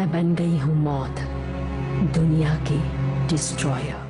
मैं बन गई हूँ मौत, दुनिया की डिस्ट्रॉयर।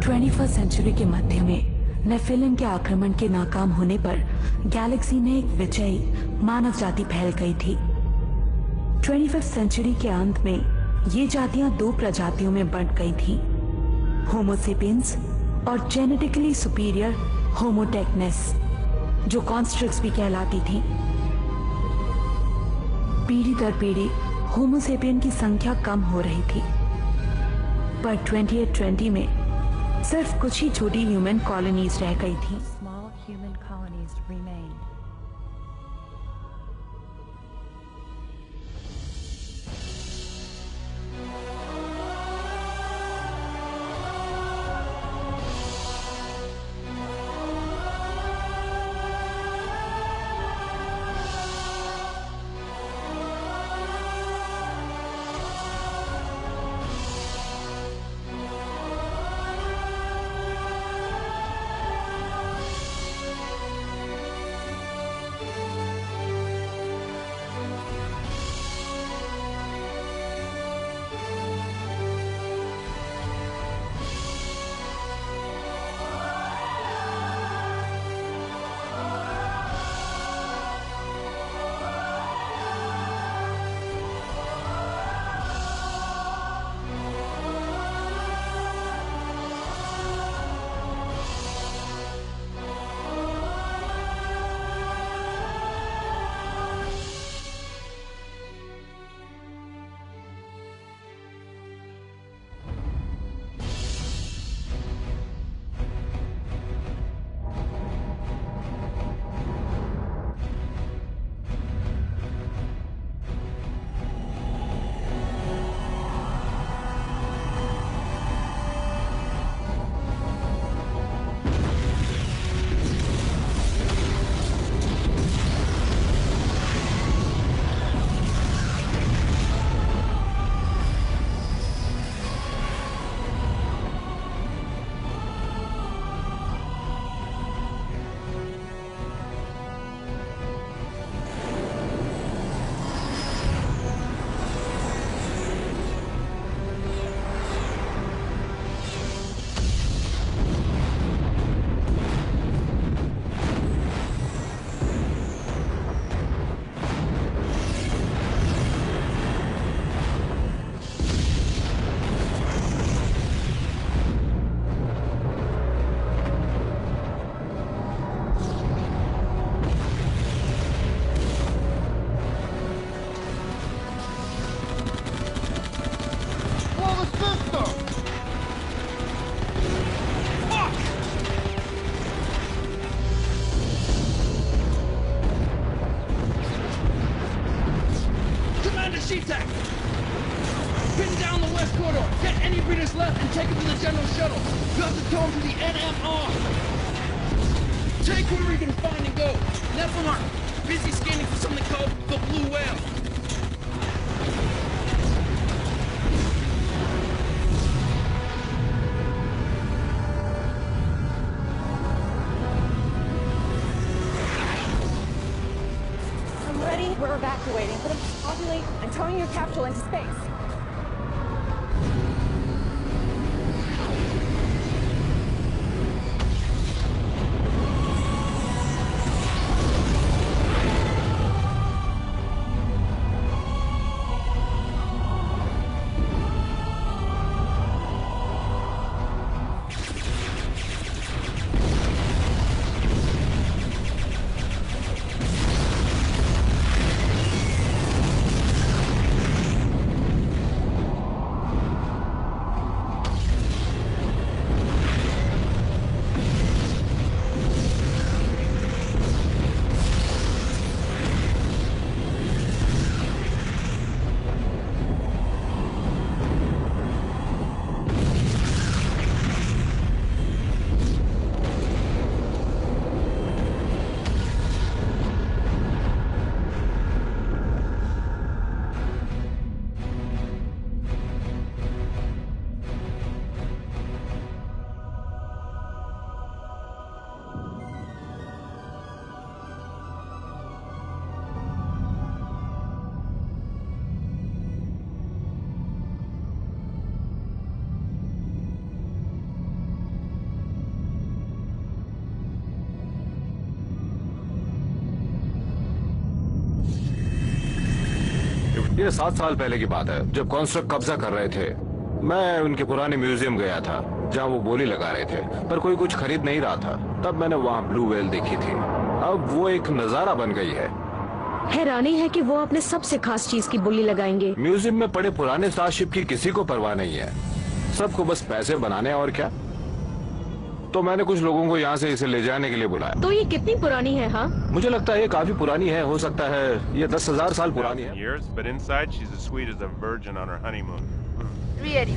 ट्वेंटी फर्स्ट सेंचुरी के मध्य में नेफिलिम के आक्रमण के नाकाम होने पर गैलेक्सी में एक विजयी मानव जाति फैल गई थी। 25th सेंचुरी के अंत में ये जातियां दो प्रजातियों में बंट गई थी, होमोसेपियंस और जेनेटिकली सुपीरियर होमोटेक्नेस, जो कॉन्स्ट्रक्ट्स भी कहलाती थी। पीढ़ी दर पीढ़ी होमोसेपियन की संख्या कम हो रही थी, पर 2020 में सिर्फ कुछ ही छोटी ह्यूमन कॉलोनीज रह गई थी। Small human colonies remained. Sheeptack! Pin down the west corridor, get any breeders left and take them to the general shuttle. You have to tow them to the NMR. Take whatever you can find and go. Nephilim are busy scanning for something called the Blue Whale. We're evacuating. Put them populate and towing your capsule into space. ये 7 साल पहले की बात है, जब construct कब्जा कर रहे थे। मैं उनके पुराने म्यूजियम गया था जहाँ वो बोली लगा रहे थे, पर कोई कुछ खरीद नहीं रहा था। तब मैंने वहाँ ब्लू व्हेल देखी थी। अब वो एक नजारा बन गई है। हैरानी है कि वो अपने सबसे खास चीज की बोली लगाएंगे। म्यूजियम में पड़े पुराने स्टारशिप की किसी को परवाह नहीं है, सबको बस पैसे बनाने और क्या। तो मैंने कुछ लोगों को यहाँ से इसे ले जाने के लिए बुलाया। तो ये कितनी पुरानी है? हाँ, मुझे लगता है ये काफी पुरानी है, हो सकता है ये 10,000 साल पुरानी है।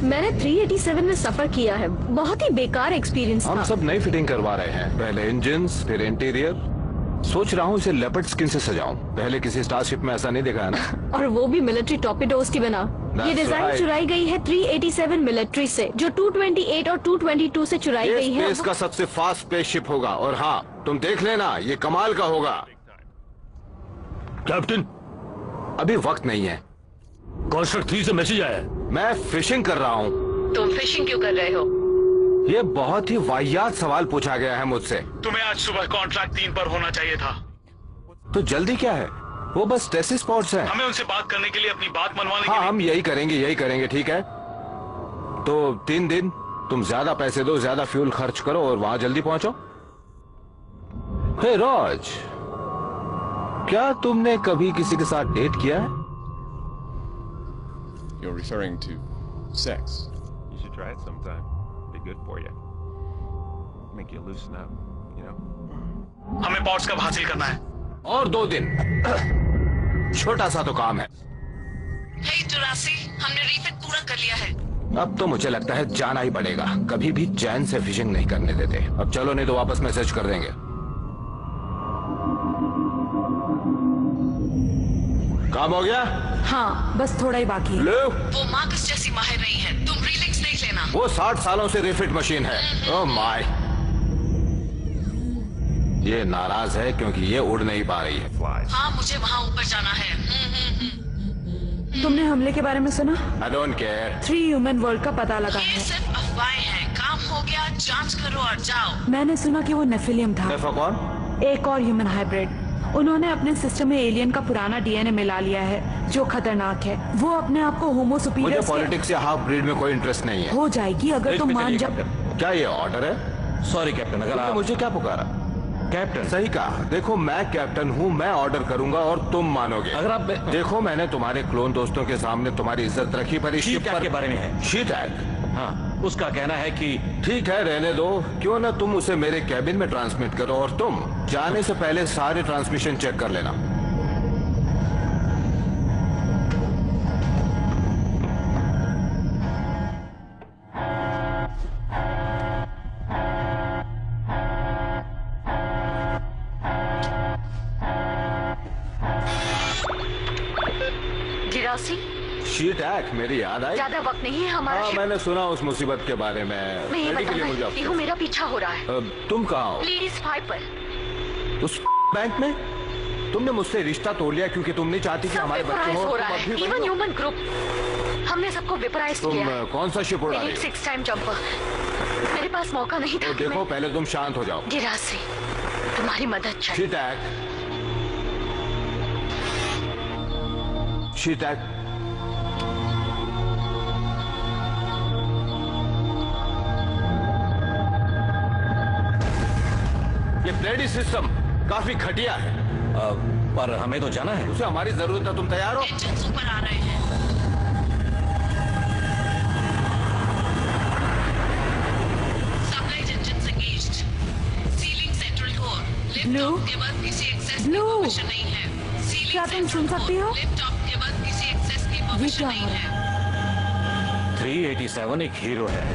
मैंने 387 में सफर किया है, बहुत ही बेकार एक्सपीरियंस था। हम सब नई फिटिंग करवा रहे हैं, पहले इंजन्स फिर इंटीरियर। सोच रहा हूँ इसे लेपर्ड स्किन से सजाऊं, पहले किसी स्टारशिप में ऐसा नहीं देखा है ना। और वो भी मिलिट्री टॉर्पीडोज की बना। ये डिजाइन चुराई गई है 387 मिलिट्री से, जो 228 और 222 से चुराई गई है। स्पेस का सबसे फास्ट स्पेसशिप होगा, और हाँ तुम देख लेना, ये कमाल का होगा। कैप्टन, अभी वक्त नहीं है। कॉन्स्ट्रक्ट 3 से मैसेज आया है। मैं फिशिंग कर रहा हूँ। तुम फिशिंग क्यों कर रहे हो? ये बहुत ही वाहियात सवाल पूछा गया है मुझसे। तुम्हें आज सुबह कॉन्ट्रैक्ट 3 पर होना चाहिए था। तो जल्दी क्या है? वो बस टेस्ट स्पॉट्स हैं। हमें उनसे बात करने के लिए, अपनी बात मनवाने के हाँ, लिए। हम यही करेंगे, ठीक है। तो 3 दिन तुम ज्यादा पैसे दो, ज्यादा फ्यूल खर्च करो और वहां जल्दी पहुंचो। हे रोज, क्या तुमने कभी किसी के साथ डेट किया है? You're referring to sex. You should try it sometime. Be good for you. Make you loosen up, you know? हमें पॉट्स कब हासिल करना है? और 2 दिन। छोटा सा तो काम है। हे 84, हमने रीफिट पूरा कर लिया है। अब तो मुझे लगता है जाना ही पड़ेगा, कभी भी चैन से फिशिंग नहीं करने देते। अब चलो, नहीं तो वापस मैसेज कर देंगे। काम हो गया? हाँ, बस थोड़ा ही बाकी है। लो, वो मार्कस जैसी माहिर नहीं है, तुम रीलिंग्स देख लेना। वो 60 सालों से रिफिट मशीन है। ओह माय, ये नाराज है क्योंकि ये उड़ नहीं पा रही है। हाँ, मुझे वहाँ ऊपर जाना है। तुमने हमले के बारे में सुना? I don't care। 3 human world का पता लगा ये है। सिर्फ अफवाहें हैं, काम हो गया, जांच करो और जाओ। मैंने सुना कि वो नेफिलियम था, नेफा कौन? एक और ह्यूमन हाइब्रिड। उन्होंने अपने सिस्टम में एलियन का पुराना डीएनए मिला लिया है, जो खतरनाक है। वो अपने आप को होमो मुझे सुपीरियर पॉलिटिक्स या हाफ ब्रीड में कोई इंटरेस्ट नहीं है। हो जाएगी अगर तुम मान जाओ। क्या ये ऑर्डर है? सॉरी कैप्टन, अगर तुमने आप मुझे क्या पुकारा? कैप्टन, सही कहा। देखो, मैं कैप्टन हूँ, मैं ऑर्डर करूंगा और तुम मानोगे। अगर आप देखो, मैंने तुम्हारे क्लोन दोस्तों के सामने तुम्हारी इज्जत रखी, पर इस शिप शीट के बारे में है। Sheet tag? हाँ, उसका कहना है कि ठीक है, रहने दो। क्यों ना तुम उसे मेरे कैबिन में ट्रांसमिट करो, और तुम जाने से पहले सारे ट्रांसमिशन चेक कर लेना। शीट एक्ट, मेरी याद आई। ज्यादा वक्त नहीं है हमारा। हाँ, मैंने सुना उस मुसीबत के बारे में। मैं ये रेडी के लिए बताना मुझे चाहती हूँ, मेरा पीछा हो रहा है। तुम कहाँ हो? लेडीज 5 पर। उस बैंक में? तुमने मुझसे रिश्ता तोड़ लिया क्योंकि तुम नहीं चाहती कि हमारे बच्चे हो। हो रहा है। इवन ह्यूमन ग्रुप, हमने सबको विपराइज किया। तुम कौन सा शिप उड़ा रही हो? 6 टाइम जंपर। मेरे पास मौका नहीं था। देखो पहले तुम शांत हो जाओ। गिरासी, तुम्हारी मदद चाहिए। शीतक, ये प्लेडी सिस्टम काफी घटिया है। पर हमें तो जाना है। उसे हमारी जरूरत है। तुम तैयार हो? इंजन्स ऊपर आ रहे हैं। Supplies engines engaged. Sealing central door. Lift Blue? off के बाद किसी एक्सेस की Blue? परमिशन नहीं है। Sealing क्या तुम सुन central सकती door. हो? Lift off के बाद किसी एक्सेस की परमिशन क्या नहीं हो रहा है। 387 एक हीरो है।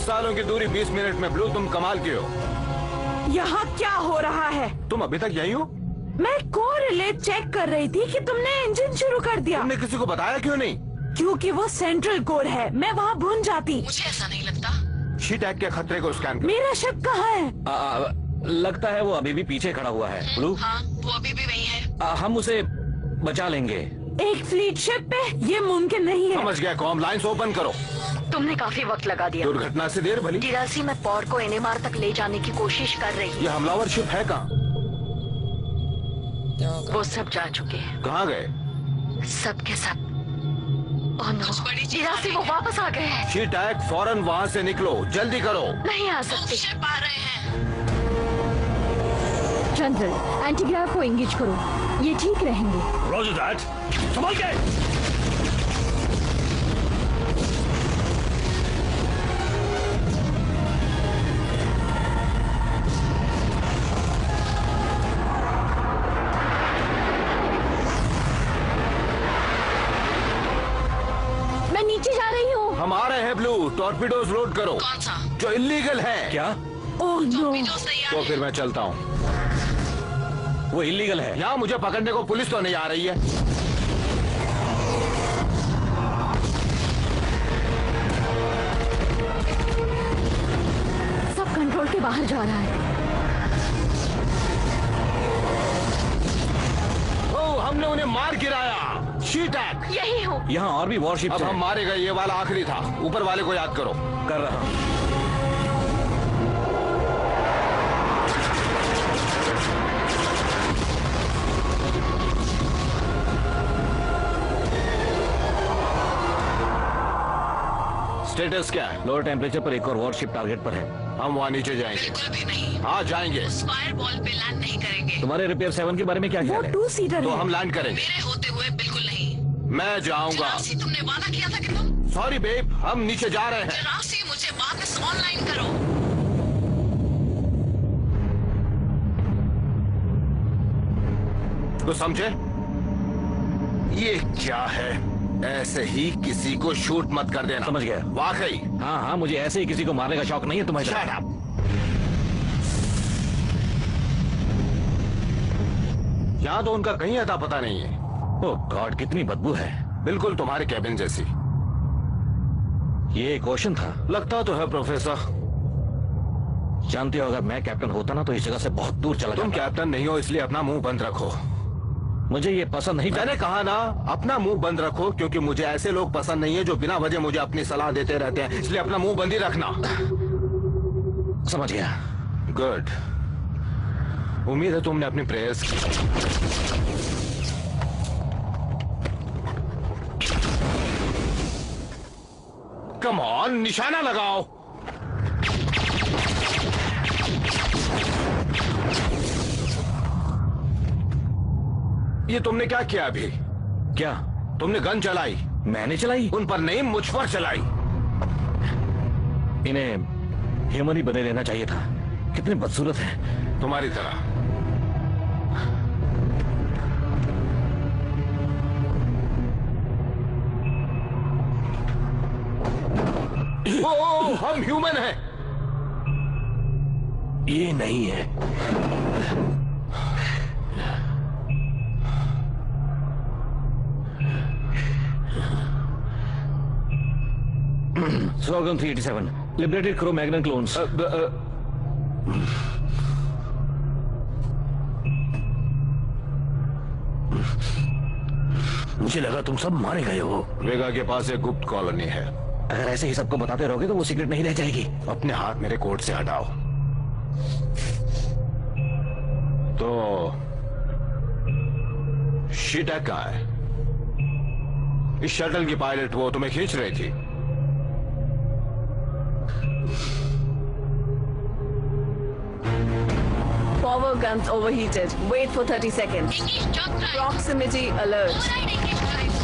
सालों की दूरी 20 मिनट में। ब्लू तुम कमाल की हो। यहाँ क्या हो रहा है? तुम अभी तक यही हो? मैं कोरिलेट चेक कर रही थी कि तुमने इंजन शुरू कर दिया। तुमने किसी को बताया क्यों नहीं? क्योंकि वो सेंट्रल कोर है, मैं वहाँ भून जाती। मुझे ऐसा नहीं लगता। शी टैग के खतरे को स्कैन करो। मेरा शक कहाँ है? लगता है वो अभी भी पीछे खड़ा हुआ है। ब्लू, हाँ, वो अभी भी वही है। हम उसे बचा लेंगे। एक फ्लीट शिप पे ये मुमकिन नहीं है। समझ गया। कॉम लाइंस ओपन करो। तुमने काफी वक्त लगा दिया। दुर्घटना से देर भली। गिरासी में पॉर को एनएमआर तक ले जाने की कोशिश कर रही ये हमलावर शिप है कहाँ? वो सब जा चुके हैं। कहाँ गए? सब के सब। ओह नो, गिरासी वो वापस आ गए हैं। शी टैग फौरन वहाँ से निकलो। जल्दी करो। नहीं आ सकते। शिप आ रहे हैं। जनरल, एंटीग्राव को एंगेज करो। ये ठीक रहेंगे। Roger that. संभल के। मैं नीचे जा रही हूँ। हम आ रहे हैं ब्लू। टॉर्पीडोज लोड करो। कौन सा? जो इलीगल है। क्या? ओह नो, वीडियोस तैयार तो फिर मैं चलता हूँ। वो इलीगल है। यहाँ मुझे पकड़ने को पुलिस तो नहीं आ रही है। सब कंट्रोल के बाहर जा रहा है। ओह, हमने उन्हें मार गिराया। She tag. यही हूँ। यहाँ और भी वॉरशिप अब हम मारे गए। ये वाला आखिरी था। ऊपर वाले को याद करो। कर रहा हूँ। स्टेटस क्या है? लोअर टेम्परेचर पर एक और वॉरशिप टारगेट पर है। हम वहाँ नीचे जाएंगे। बिल्कुल भी नहीं। हाँ जाएंगे। फायर बॉल पे लैंड नहीं करेंगे। तुम्हारे रिपेयर 7 के बारे में क्या वो ख्याल है? 2 सीटर तो है। हम लैंड करेंगे। मेरे होते हुए बिल्कुल नहीं। मैं जाऊंगा। राशि, तुमने वादा किया था कि तुम। सॉरी बेब, हम नीचे जा रहे हैं। राशि, मुझे वापस ऑनलाइन करो। तो समझे? ये क्या है? ऐसे ही किसी को शूट मत कर देना। समझ गया। वाकई। हाँ हाँ, मुझे ऐसे ही किसी को मारने का शौक नहीं है तुम्हारी तरह। Shut up. यहाँ तो उनका कहीं अता पता नहीं है। ओह गॉड, कितनी बदबू है। बिल्कुल तुम्हारे कैबिन जैसी। ये एक ओशन था। लगता तो है प्रोफेसर। जानते हो, अगर मैं कैप्टन होता ना तो इस जगह से बहुत दूर चला तुम जाता। कैप्टन नहीं हो इसलिए अपना मुंह बंद रखो। मुझे ये पसंद नहीं। मैंने कहा ना, अपना मुंह बंद रखो, क्योंकि मुझे ऐसे लोग पसंद नहीं है जो बिना वजह मुझे अपनी सलाह देते रहते हैं। इसलिए अपना मुंह बंद ही रखना। समझ गया। गुड। उम्मीद है तुमने अपनी प्रेयर्स की। कम ऑन, निशाना लगाओ। ये तुमने क्या किया अभी? क्या? तुमने गन चलाई। मैंने चलाई? उन पर नहीं, मुझ पर चलाई। इन्हें ह्यूमन ही बने रहना चाहिए था। कितने बदसूरत हैं। तुम्हारी तरह। ओ, हम ह्यूमन हैं। ये नहीं है। Sorghum 387, liberated Cro-Magnon clones. मुझे लगा तुम सब मारे गए हो। वेगा के पास एक गुप्त कॉलोनी है। अगर ऐसे ही सबको बताते रहोगे तो वो सीक्रेट नहीं रह जाएगी। अपने हाथ मेरे कोट से हटाओ। तो शीटा कहाँ है? इस शटल की पायलट वो तुम्हें खींच रही थी। Power guns overheated. Wait for 30 seconds. Engage jump drive. Proximity alert. Override engage drive.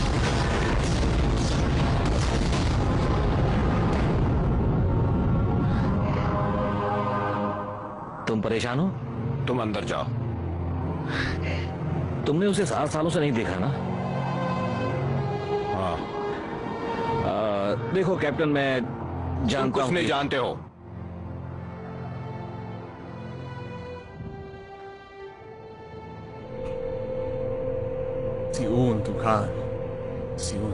तुम परेशान हो? तुम अंदर जाओ। तुमने उसे 7 सालों से नहीं देखा ना? हाँ। देखो कैप्टन, मैं तुम जानता कुछ हूं नहीं कि- जानते हो। Siun Tukan. Siun.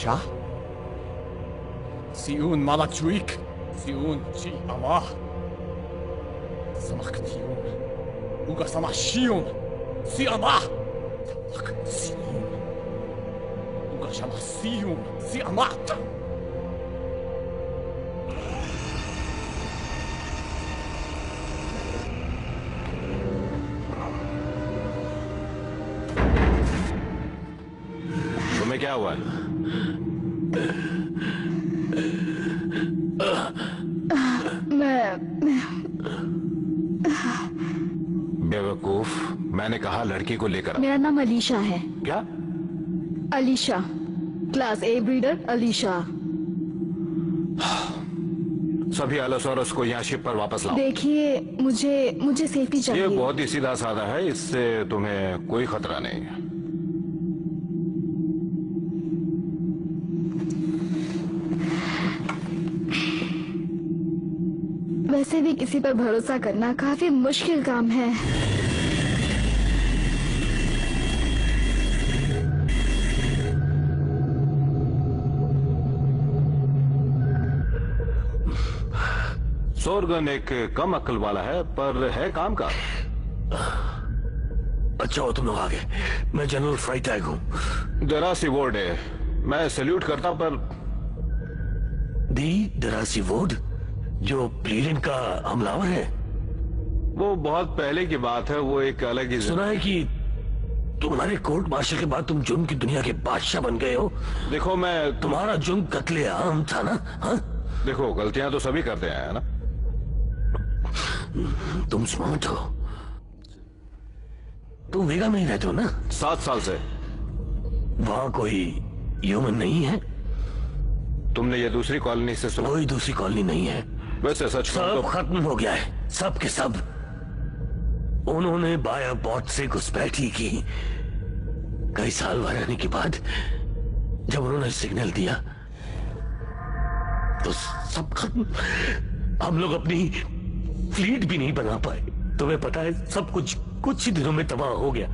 Cha? Siun Malachuik. Siun Chi Allah. Samak Tiun. Uga Sama Shiun. Si Allah. Samak Siun. Uga Sama Siun. Si Allah. तुम्हें क्या हुआ? बेवकूफ, मैंने कहा लड़की को लेकर आओ। मेरा नाम अलीशा है। क्या? अलीशा, क्लास ए ब्रीडर अलीशा। सभी अलोसोरस को यहाँ शिप पर वापस लाओ। देखिए, मुझे सेफ्टी ये चाहिए। बहुत ही सीधा साधा है, इससे तुम्हें कोई खतरा नहीं है। वैसे भी किसी पर भरोसा करना काफी मुश्किल काम है। सोर्गन एक कम अक्ल वाला है, पर है काम का। अच्छा हो तुम लोग आ गए। मैं जनरल फ्राइटैग हूँ। दरासी वोर्ड है। मैं सैल्यूट करता, पर दी दरासी वोर्ड जो प्लीरन का हमलावर है? वो बहुत पहले की बात है। वो एक अलग ही सुना है कि तुम्हारे कोर्ट मार्शल के बाद तुम जुर्म की दुनिया के बादशाह बन गए हो। देखो, मैं तुम्हारा जुर्म कत्ले आम था ना? हाँ? देखो, गलतियां तो सभी करते हैं ना। तुम स्मार्ट हो। तुम वेगा में ही रहते हो ना? 7 साल से। वहां कोई ह्यूमन नहीं है? तुमने ये दूसरी कॉलोनी से सुना? कोई दूसरी कॉलोनी नहीं है। वैसे सच कहूं सब तो खत्म हो गया है, सब के सब। उन्होंने बायोबॉट से घुसपैठी की। कई साल वहां रहने के बाद जब उन्होंने सिग्नल दिया तो सब खत्म। हम लोग अपनी फ्लीट भी नहीं बना पाए। तुम्हें पता है, सब कुछ ही दिनों में तबाह हो गया।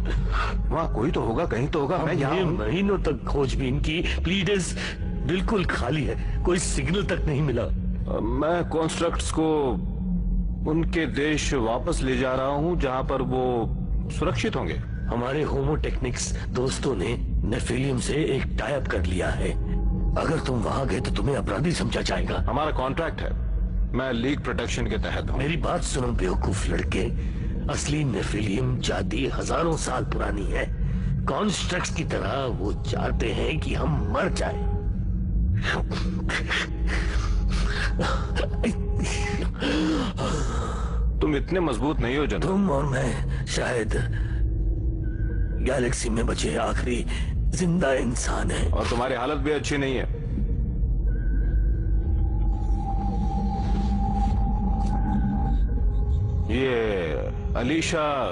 वहां कोई तो होगा, कहीं तो होगा। मैं यहाँ महीनों तक खोजबीन की। फ्लीट बिल्कुल खाली है, कोई सिग्नल तक नहीं मिला। मैं कॉन्स्ट्रक्ट्स को उनके देश वापस ले जा रहा हूँ, जहाँ पर वो सुरक्षित होंगे। हमारे होमोटेक्निक्स दोस्तों ने नेफिलियम से एक टाई अप कर लिया है। अगर तुम वहां गए तो तुम्हें अपराधी समझा जाएगा। हमारा कॉन्ट्रैक्ट है। मैं लीग प्रोटेक्शन के तहत हूँ। मेरी बात सुनो बेवकूफ लड़के। असली नेफिलियम जाति हजारों साल पुरानी है। कॉन्स्ट्रक्ट्स की तरह वो चाहते हैं कि हम मर जाए। तुम इतने मजबूत नहीं हो जनरल। तुम और मैं शायद गैलेक्सी में बचे आखिरी जिंदा इंसान हैं। और तुम्हारी हालत भी अच्छी नहीं है। ये अलीशा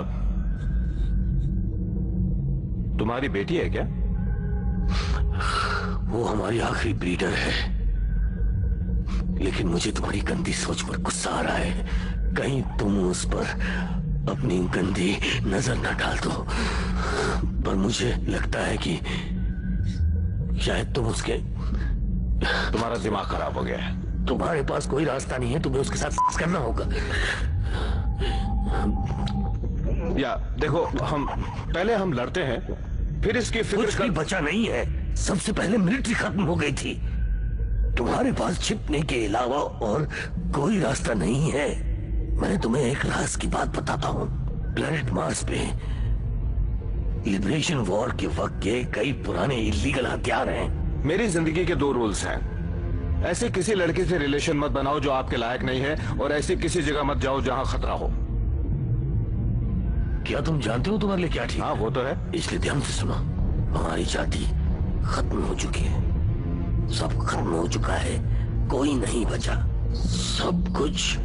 तुम्हारी बेटी है क्या? वो हमारी आखिरी ब्रीडर है। लेकिन मुझे तुम्हारी गंदी सोच पर गुस्सा आ रहा है। कहीं तुम उस पर अपनी गंदी नजर न डाल दो। पर मुझे लगता है कि शायद तुम उसके... तुम्हारा दिमाग खराब हो गया है। तुम्हारे पास कोई रास्ता नहीं है, तुम्हें उसके साथ करना होगा। या देखो, पहले हम लड़ते हैं, फिर इसकी फिक्र कुछ भी बचा नहीं है। सबसे पहले मिलिट्री खत्म हो गई थी। तुम्हारे पास छिपने के अलावा और कोई रास्ता नहीं है। मैं तुम्हें एक राज की बात बताता हूँ। प्लेनेट मार्स पे लिबरेशन वॉर के वक्त के कई पुराने इलीगल हथियार हैं। मेरी जिंदगी के 2 रूल्स हैं। ऐसे किसी लड़के से रिलेशन मत बनाओ जो आपके लायक नहीं है, और ऐसी किसी जगह मत जाओ जहां खतरा हो। क्या तुम जानते हो तुम्हारे लिए क्या ठीक? हाँ, वो तो है। इसलिए ध्यान से सुनो। हमारी जाति खत्म हो चुकी है। सब खत्म हो चुका है, कोई नहीं बचा। सब कुछ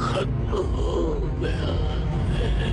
खत्म हो गया है।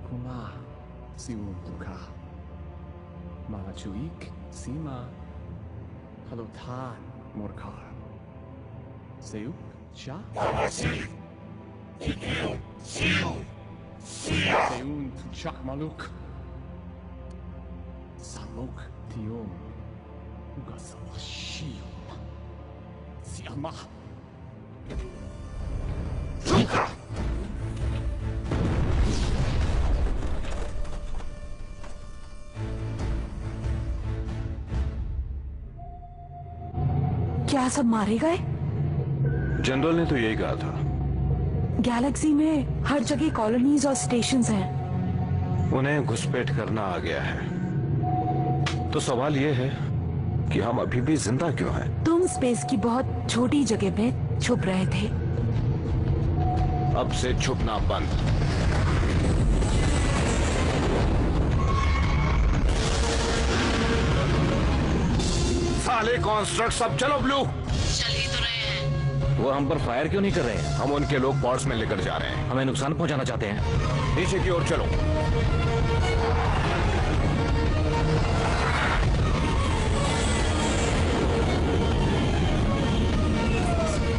Kuma siumuka Malachuik Sima Halotan Morkar Seuk Cha Seun Tuchak Maluk Salok Tion Ugasama Shion Siama क्या सब मारे गए? जनरल ने तो यही कहा था। गैलेक्सी में हर जगह कॉलोनीज और स्टेशंस हैं। उन्हें घुसपैठ करना आ गया है। तो सवाल ये है कि हम अभी भी जिंदा क्यों हैं? तुम स्पेस की बहुत छोटी जगह पे छुप रहे थे। अब से छुपना बंद। साले कॉन्स्ट्रक्ट सब, चलो ब्लू। चल ही तो रहे हैं। वो हम पर फायर क्यों नहीं कर रहे हैं? हम उनके लोग पॉड्स में लेकर जा रहे हैं। हमें नुकसान पहुंचाना चाहते हैं। नीचे की ओर चलो।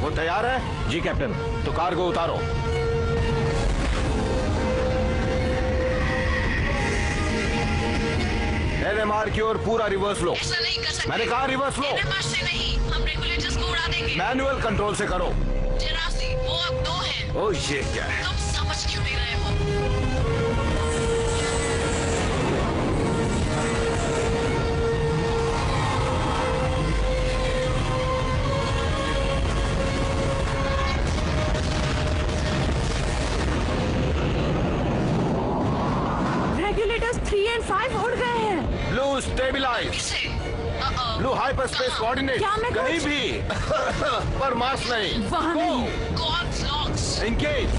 वो तैयार है? जी कैप्टन। तो कार को उतारो। एनएमआर की ओर पूरा रिवर्स लो। ऐसा नहीं कर सकते। मैंने कहा रिवर्स लो। एनएमआर से नहीं, हम रेगुलेटर्स को उड़ा देंगे। मैनुअल कंट्रोल से करो। जेरासी, वो अब 2 हैं। ओ ये क्या है? तुम समझ क्यों नहीं रहे हो? रेगुलेटर्स 3 और 5 उड़ गए हैं। Blue stabilise. Blue hyperspace coordinate. क्या मैं कहीं भी पर मास नहीं। वहाँ नहीं। God's locks। एंगेज।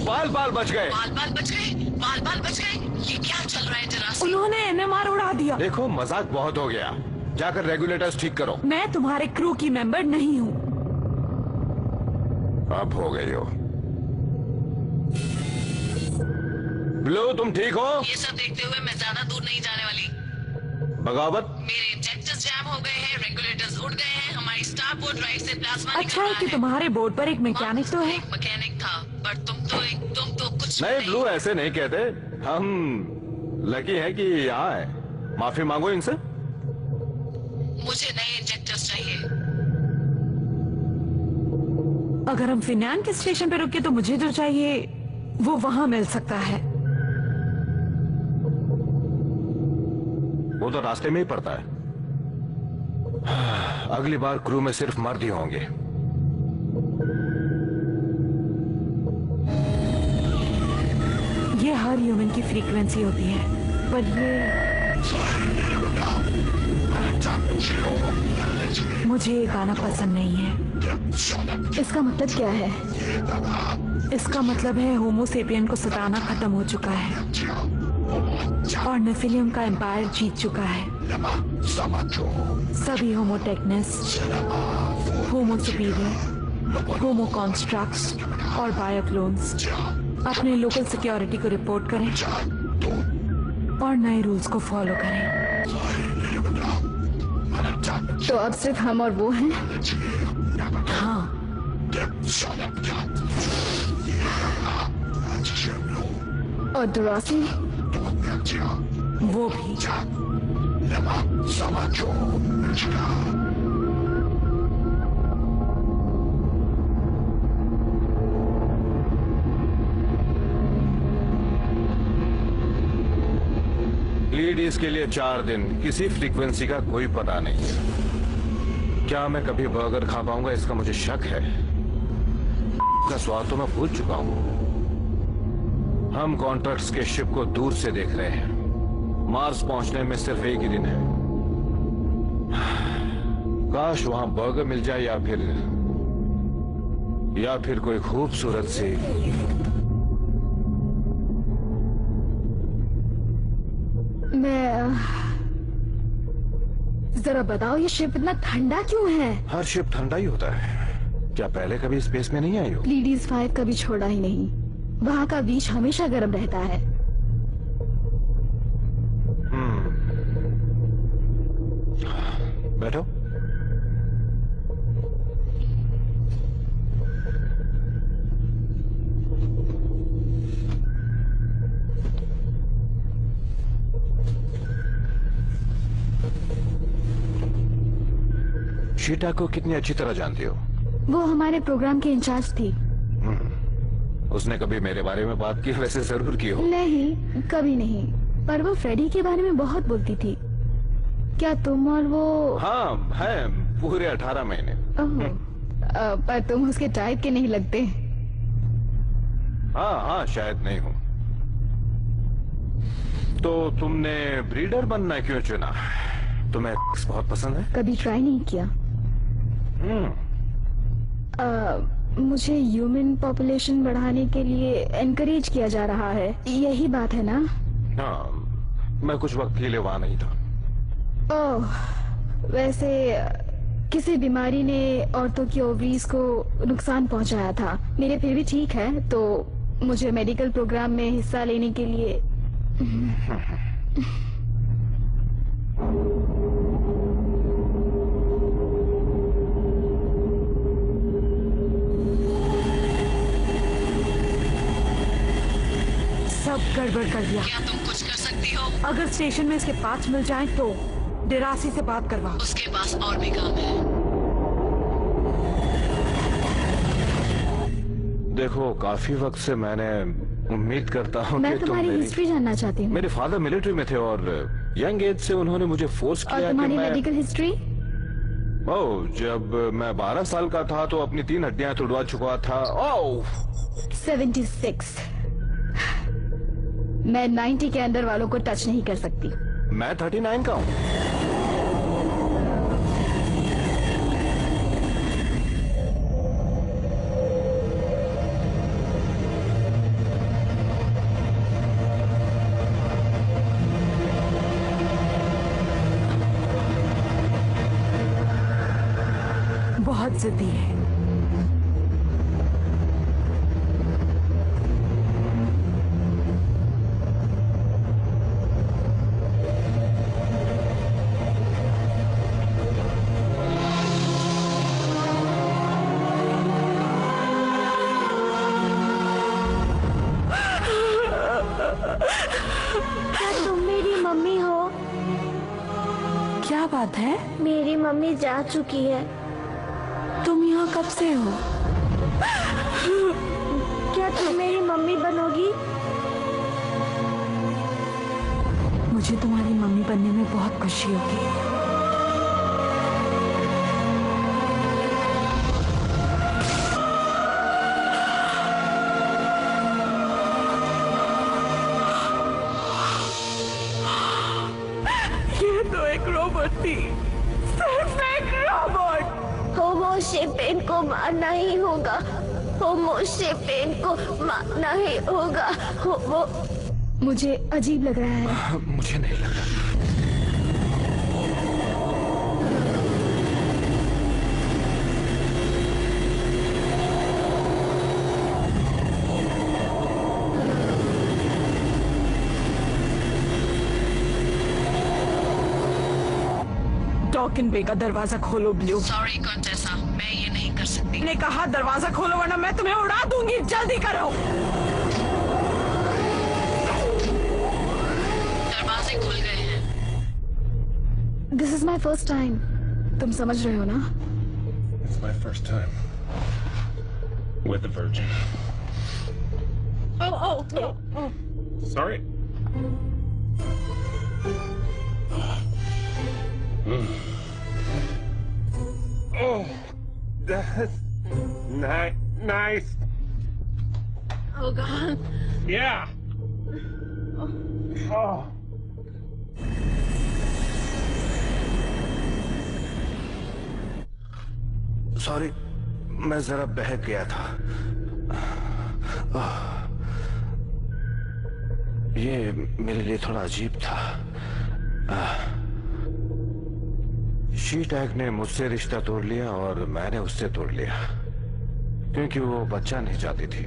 बाल बाल बच गए। बाल बाल बच गए। बाल बाल बच गए। ये क्या चल रहा है जेरासी? उन्होंने एनएमआर उड़ा दिया। देखो मजाक बहुत हो गया। जाकर रेगुलेटर्स ठीक करो। मैं तुम्हारे क्रू की मेंबर नहीं हूँ। अब हो गई हो। ब्लू तुम ठीक हो? ये सब देखते हुए मैं ज्यादा दूर नहीं जाने वाली। बगावत, मेरे इंजेक्टर्स जैम हो गए हैं, रेगुलेटर्स उड़ गए हैं, हमारी स्टारपोर्ट ड्राइव से प्लाज्मा अच्छा है कि तुम्हारे बोर्ड पर एक मैकेनिक तो है। एक मैकेनिक था, पर तुम तो कुछ नहीं ब्लू ऐसे नहीं कहते। हम लकी हैं कि यहाँ है। माफी मांगो इनसे। मुझे नए इंजेक्टर्स चाहिए। अगर हम फिनान के स्टेशन पे रुके तो मुझे जो चाहिए वो वहाँ मिल सकता है। वो तो रास्ते में ही पड़ता है। अगली बार क्रू में सिर्फ मर्द ही होंगे। ये हर ह्यूमन की फ्रीक्वेंसी होती है, पर मुझे ये गाना पसंद नहीं है। इसका मतलब क्या है? इसका मतलब है होमोसेपियन को सताना खत्म हो चुका है और नेफिलियम का एम्पायर जीत चुका है। सभी होमोटेक्नेस, होमो सुपीरियर, होमो कॉन्स्ट्रक्ट्स और बायोक्लोन्स अपने लोकल सिक्योरिटी को रिपोर्ट करें और नए रूल्स को फॉलो करें। तो अब सिर्फ हम और वो हैं? हाँ, और दुरासी? वो भी। लेडीज के लिए 4 दिन, किसी फ्रीक्वेंसी का कोई पता नहीं। क्या मैं कभी बर्गर खा पाऊंगा इसका मुझे शक है। का स्वाद तो मैं भूल चुका हूं। हम कॉन्ट्रैक्ट्स के शिप को दूर से देख रहे हैं। मार्स पहुंचने में सिर्फ एक ही दिन है। काश वहां बर्गर मिल जाए या फिर कोई खूबसूरत सी जरा बताओ, ये शिप इतना ठंडा क्यों है? हर शिप ठंडा ही होता है। क्या पहले कभी स्पेस में नहीं आई हो? प्लीडीज 5 कभी छोड़ा ही नहीं। वहाँ का बीच हमेशा गर्म रहता है। बैठो। शीटा को कितनी अच्छी तरह जानती हो? वो हमारे प्रोग्राम के इंचार्ज थी। उसने कभी मेरे बारे में बात की? वैसे जरूर की हो। नहीं, कभी नहीं। पर वो फ्रेडी के बारे में बहुत बोलती थी। क्या तुम और वो? हाँ है, पूरे 18 महीने। पर तुम उसके टाइप के नहीं लगते। हाँ शायद नहीं हूँ। तो तुमने ब्रीडर बनना क्यों चुना? तुम्हें बहुत पसंद है? कभी ट्राई नहीं किया। मुझे ह्यूमन पॉपुलेशन बढ़ाने के लिए एनकरेज किया जा रहा है, यही बात है ना? हाँ, मैं कुछ वक्त के लिए वहाँ नहीं था। ओह, वैसे किसी बीमारी ने औरतों की ओवरीज को नुकसान पहुंचाया था। मेरे फिर भी ठीक है, तो मुझे मेडिकल प्रोग्राम में हिस्सा लेने के लिए सब गड़बड़ कर दिया। क्या तुम कुछ कर सकती हो? अगर स्टेशन में इसके पार्ट्स मिल जाएं तो डेरासी से बात करवा। उसके पास और भी काम है। देखो, काफी वक्त से मैंने उम्मीद करता हूँ मैं कि तुम्हारी हिस्ट्री जानना चाहती हूँ। मेरे फादर मिलिट्री में थे और यंग एज से उन्होंने मुझे फोर्स किया। और तुम्हारी मेडिकल हिस्ट्री? ओह, जब मैं 12 साल का था तो अपनी 3 हड्डियां तुड़वा चुका था। ओह 76। मैं 90 के अंदर वालों को टच नहीं कर सकती। मैं 39 का हूँ। बहुत जिद्दी है। बात है? मेरी मम्मी जा चुकी है। तुम यहाँ कब से हो? क्या तुम मेरी मम्मी बनोगी? मुझे तुम्हारी मम्मी बनने में बहुत खुशी होगी। ये तो एक रोबोट थी, सिर्फ एक रोबोट। होमो सेपियन को मारना ही होगा। होमो सेपियन को मारना ही होगा। होमो। मुझे अजीब लग रहा है। मुझे नहीं लग रहा। डॉकिन बे का दरवाजा खोलो ब्लू। सॉरी कॉन्टेसा, मैं ये नहीं कर सकती। मैंने कहा दरवाजा खोलो वरना मैं तुम्हें उड़ा दूंगी। जल्दी करो। दरवाजे खुल गए हैं। This is my first time. तुम समझ रहे हो ना? It's my first time with the Virgin. Oh. Sorry. Oh, that's nice. Oh God. Yeah. Oh. Sorry, मैं जरा बहक गया था। ये मेरे लिए थोड़ा अजीब था। शी टैग ने मुझसे रिश्ता तोड़ लिया और मैंने उससे तोड़ लिया, क्योंकि वो बच्चा नहीं चाहती थी।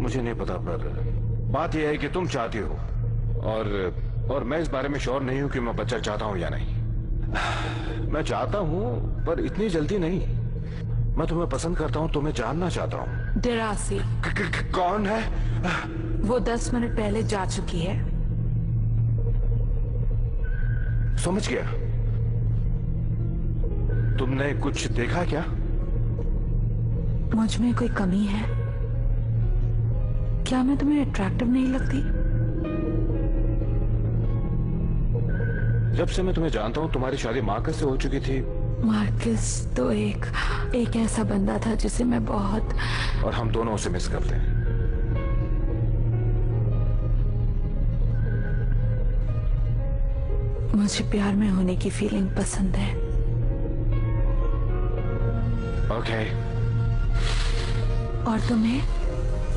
मुझे नहीं पता, पर बात यह है कि तुम चाहती हो, और मैं इस बारे में श्योर नहीं हूं कि मैं बच्चा चाहता हूं या नहीं। मैं चाहता हूं, पर इतनी जल्दी नहीं। मैं तुम्हें पसंद करता हूं, तुम्हें जानना चाहता हूं। डेरासी। कौन है? वो 10 मिनट पहले जा चुकी है। समझ गया। तुमने कुछ देखा क्या? मुझ में कोई कमी है क्या? मैं तुम्हें अट्रैक्टिव नहीं लगती? जब से मैं तुम्हें जानता हूं, तुम्हारी शादी मार्कस से हो चुकी थी। मार्कस तो एक ऐसा बंदा था जिसे मैं बहुत, और हम दोनों उसे मिस करते हैं। मुझे प्यार में होने की फीलिंग पसंद है। ओके। और तुम्हें?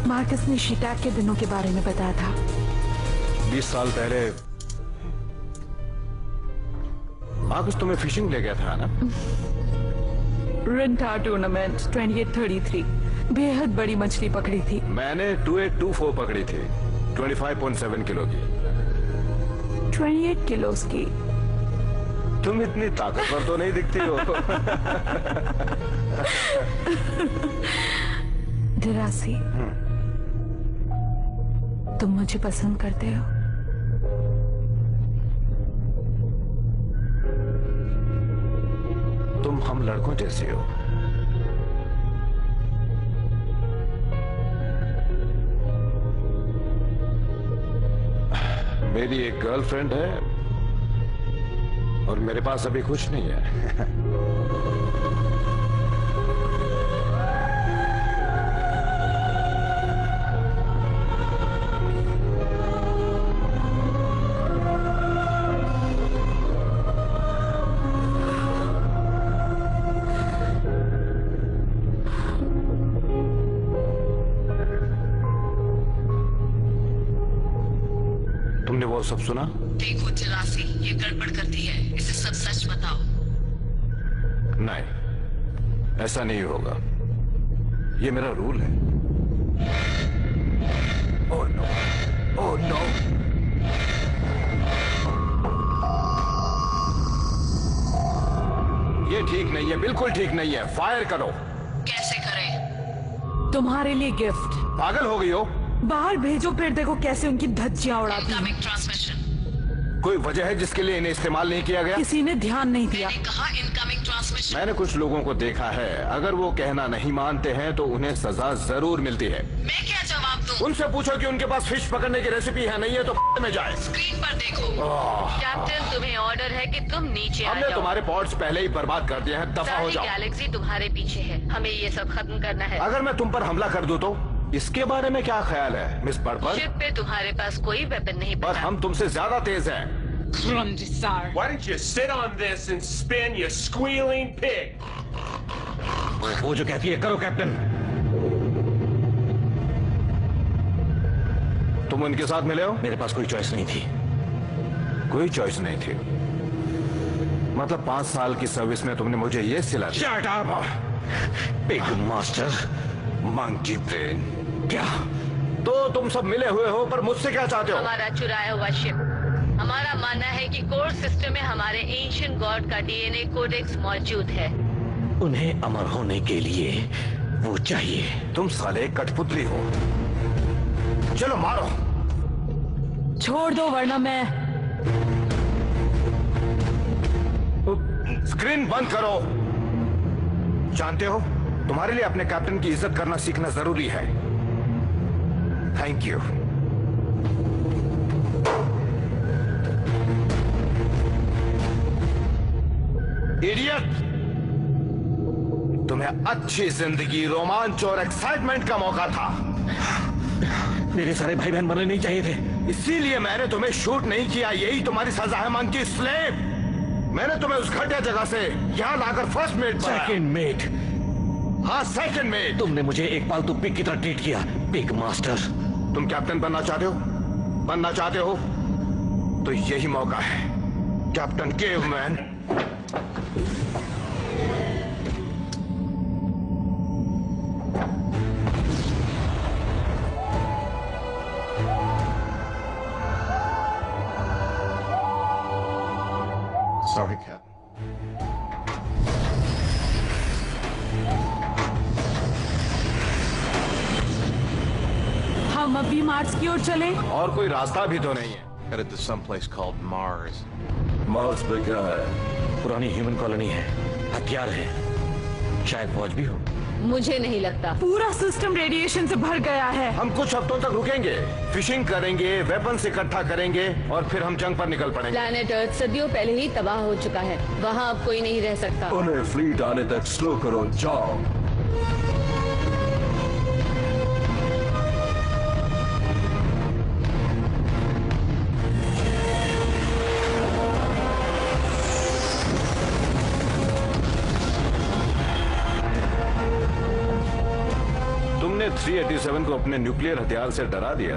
मार्कस ने शिटैग के दिनों के बारे में बताया था। 20 साल पहले मार्कस तुम्हें फिशिंग ले गया था ना? रिंटा टूर्नामेंट 2833 बेहद बड़ी मछली पकड़ी थी। मैंने 2824 पकड़ी थी, 25.7 किलो की। 28 किलो की। तुम इतनी ताकतवर तो नहीं दिखती हो। डेरासी, तुम मुझे पसंद करते हो? तुम हम लड़कों जैसी हो। मेरी एक गर्लफ्रेंड है और मेरे पास अभी कुछ नहीं है। तुमने वो सब सुना? देखो डेरासी, ये गड़बड़ करती है। इसे सब सच बताओ। नहीं, ऐसा नहीं होगा। ये मेरा रूल है। Oh no, oh no. ये ठीक नहीं है, बिल्कुल ठीक नहीं है। फायर करो। कैसे करें? तुम्हारे लिए गिफ्ट। पागल हो गई हो? बाहर भेजो, फिर देखो कैसे उनकी धज्जियां उड़ाती हैं। Incoming transmission. कोई वजह है जिसके लिए इन्हें इस्तेमाल नहीं किया गया? किसी ने ध्यान नहीं दिया। मैंने कहा इनकमिंग ट्रांसमिशन। मैंने कुछ लोगों को देखा है, अगर वो कहना नहीं मानते हैं तो उन्हें सजा जरूर मिलती है। मैं क्या जवाब दूं? उनसे पूछो कि उनके पास फिश पकड़ने की रेसिपी है, नहीं है तो में जाए। स्क्रीन पर देखो। कैप्टन, तुम्हें ऑर्डर है कि तुम नीचे आ हमने जाओ। तुम्हारे पॉड्स पहले ही बर्बाद कर दिए हैं, दफा हो जाओ। गैलेक्सी तुम्हारे पीछे है, हमें ये सब खत्म करना है। अगर मैं तुम पर हमला कर दूं तो इसके बारे में क्या ख्याल है मिस पर्पल? शिप पे तुम्हारे पास कोई वेपन नहीं पर बचा। हम तुमसे ज्यादा तेज हैं। Why don't you sit on this and spin, you squealing pig? वो जो कहती है करो कैप्टन। तुम उनके साथ मिले हो? मेरे पास कोई चॉइस नहीं थी। कोई चॉइस नहीं थी? मतलब 5 साल की सर्विस में तुमने मुझे ये सिला दिया? Shut up! Big Master, monkey brain. क्या तो तुम सब मिले हुए हो, पर मुझसे क्या चाहते हो? हमारा चुराया हुआ शिप। हमारा मानना है कि कोर सिस्टम में हमारे एंशिएंट गॉड का डीएनए कोडेक्स मौजूद है। उन्हें अमर होने के लिए वो चाहिए। तुम साले कठपुतली हो। चलो मारो। छोड़ दो वरना मैं। स्क्रीन बंद करो। जानते हो, तुम्हारे लिए अपने कैप्टन की इज्जत करना सीखना जरूरी है। Thank you. इडियट! तुम्हें अच्छी जिंदगी, रोमांच और एक्साइटमेंट का मौका था। मेरे सारे भाई बहन मरने नहीं चाहिए थे, इसीलिए मैंने तुम्हें शूट नहीं किया। यही तुम्हारी सजा है मंकी स्लेव। मैंने तुम्हें उस घटिया जगह से यहां लाकर फर्स्ट मेट बनाया। Second mate? हाँ, सेकंड मेट। तुमने मुझे एक पालतू पिग की तरह ट्रीट किया, बिग मास्टर। तुम कैप्टन बनना चाहते हो? बनना चाहते हो तो यही मौका है, कैप्टन केवमैन। Sorry, Cap. हम अभी मार्स की ओर चले। और कोई रास्ता भी तो नहीं है। Headed to some place called Mars. Mars पे क्या है? पुरानी ह्यूमन कॉलोनी है, हथियार है, शायद फौज भी हो। मुझे नहीं लगता। पूरा सिस्टम रेडिएशन से भर गया है। हम कुछ हफ्तों तक रुकेंगे, फिशिंग करेंगे, वेपन्स इकट्ठा करेंगे और फिर हम जंग पर निकल पड़ेंगे। प्लैनेट अर्थ सदियों पहले ही तबाह हो चुका है, वहाँ अब कोई नहीं रह सकता। उन्हें फ्लीट आने तक स्लो करो, जाओ। तुमने 387 को अपने न्यूक्लियर हथियार से डरा दिया।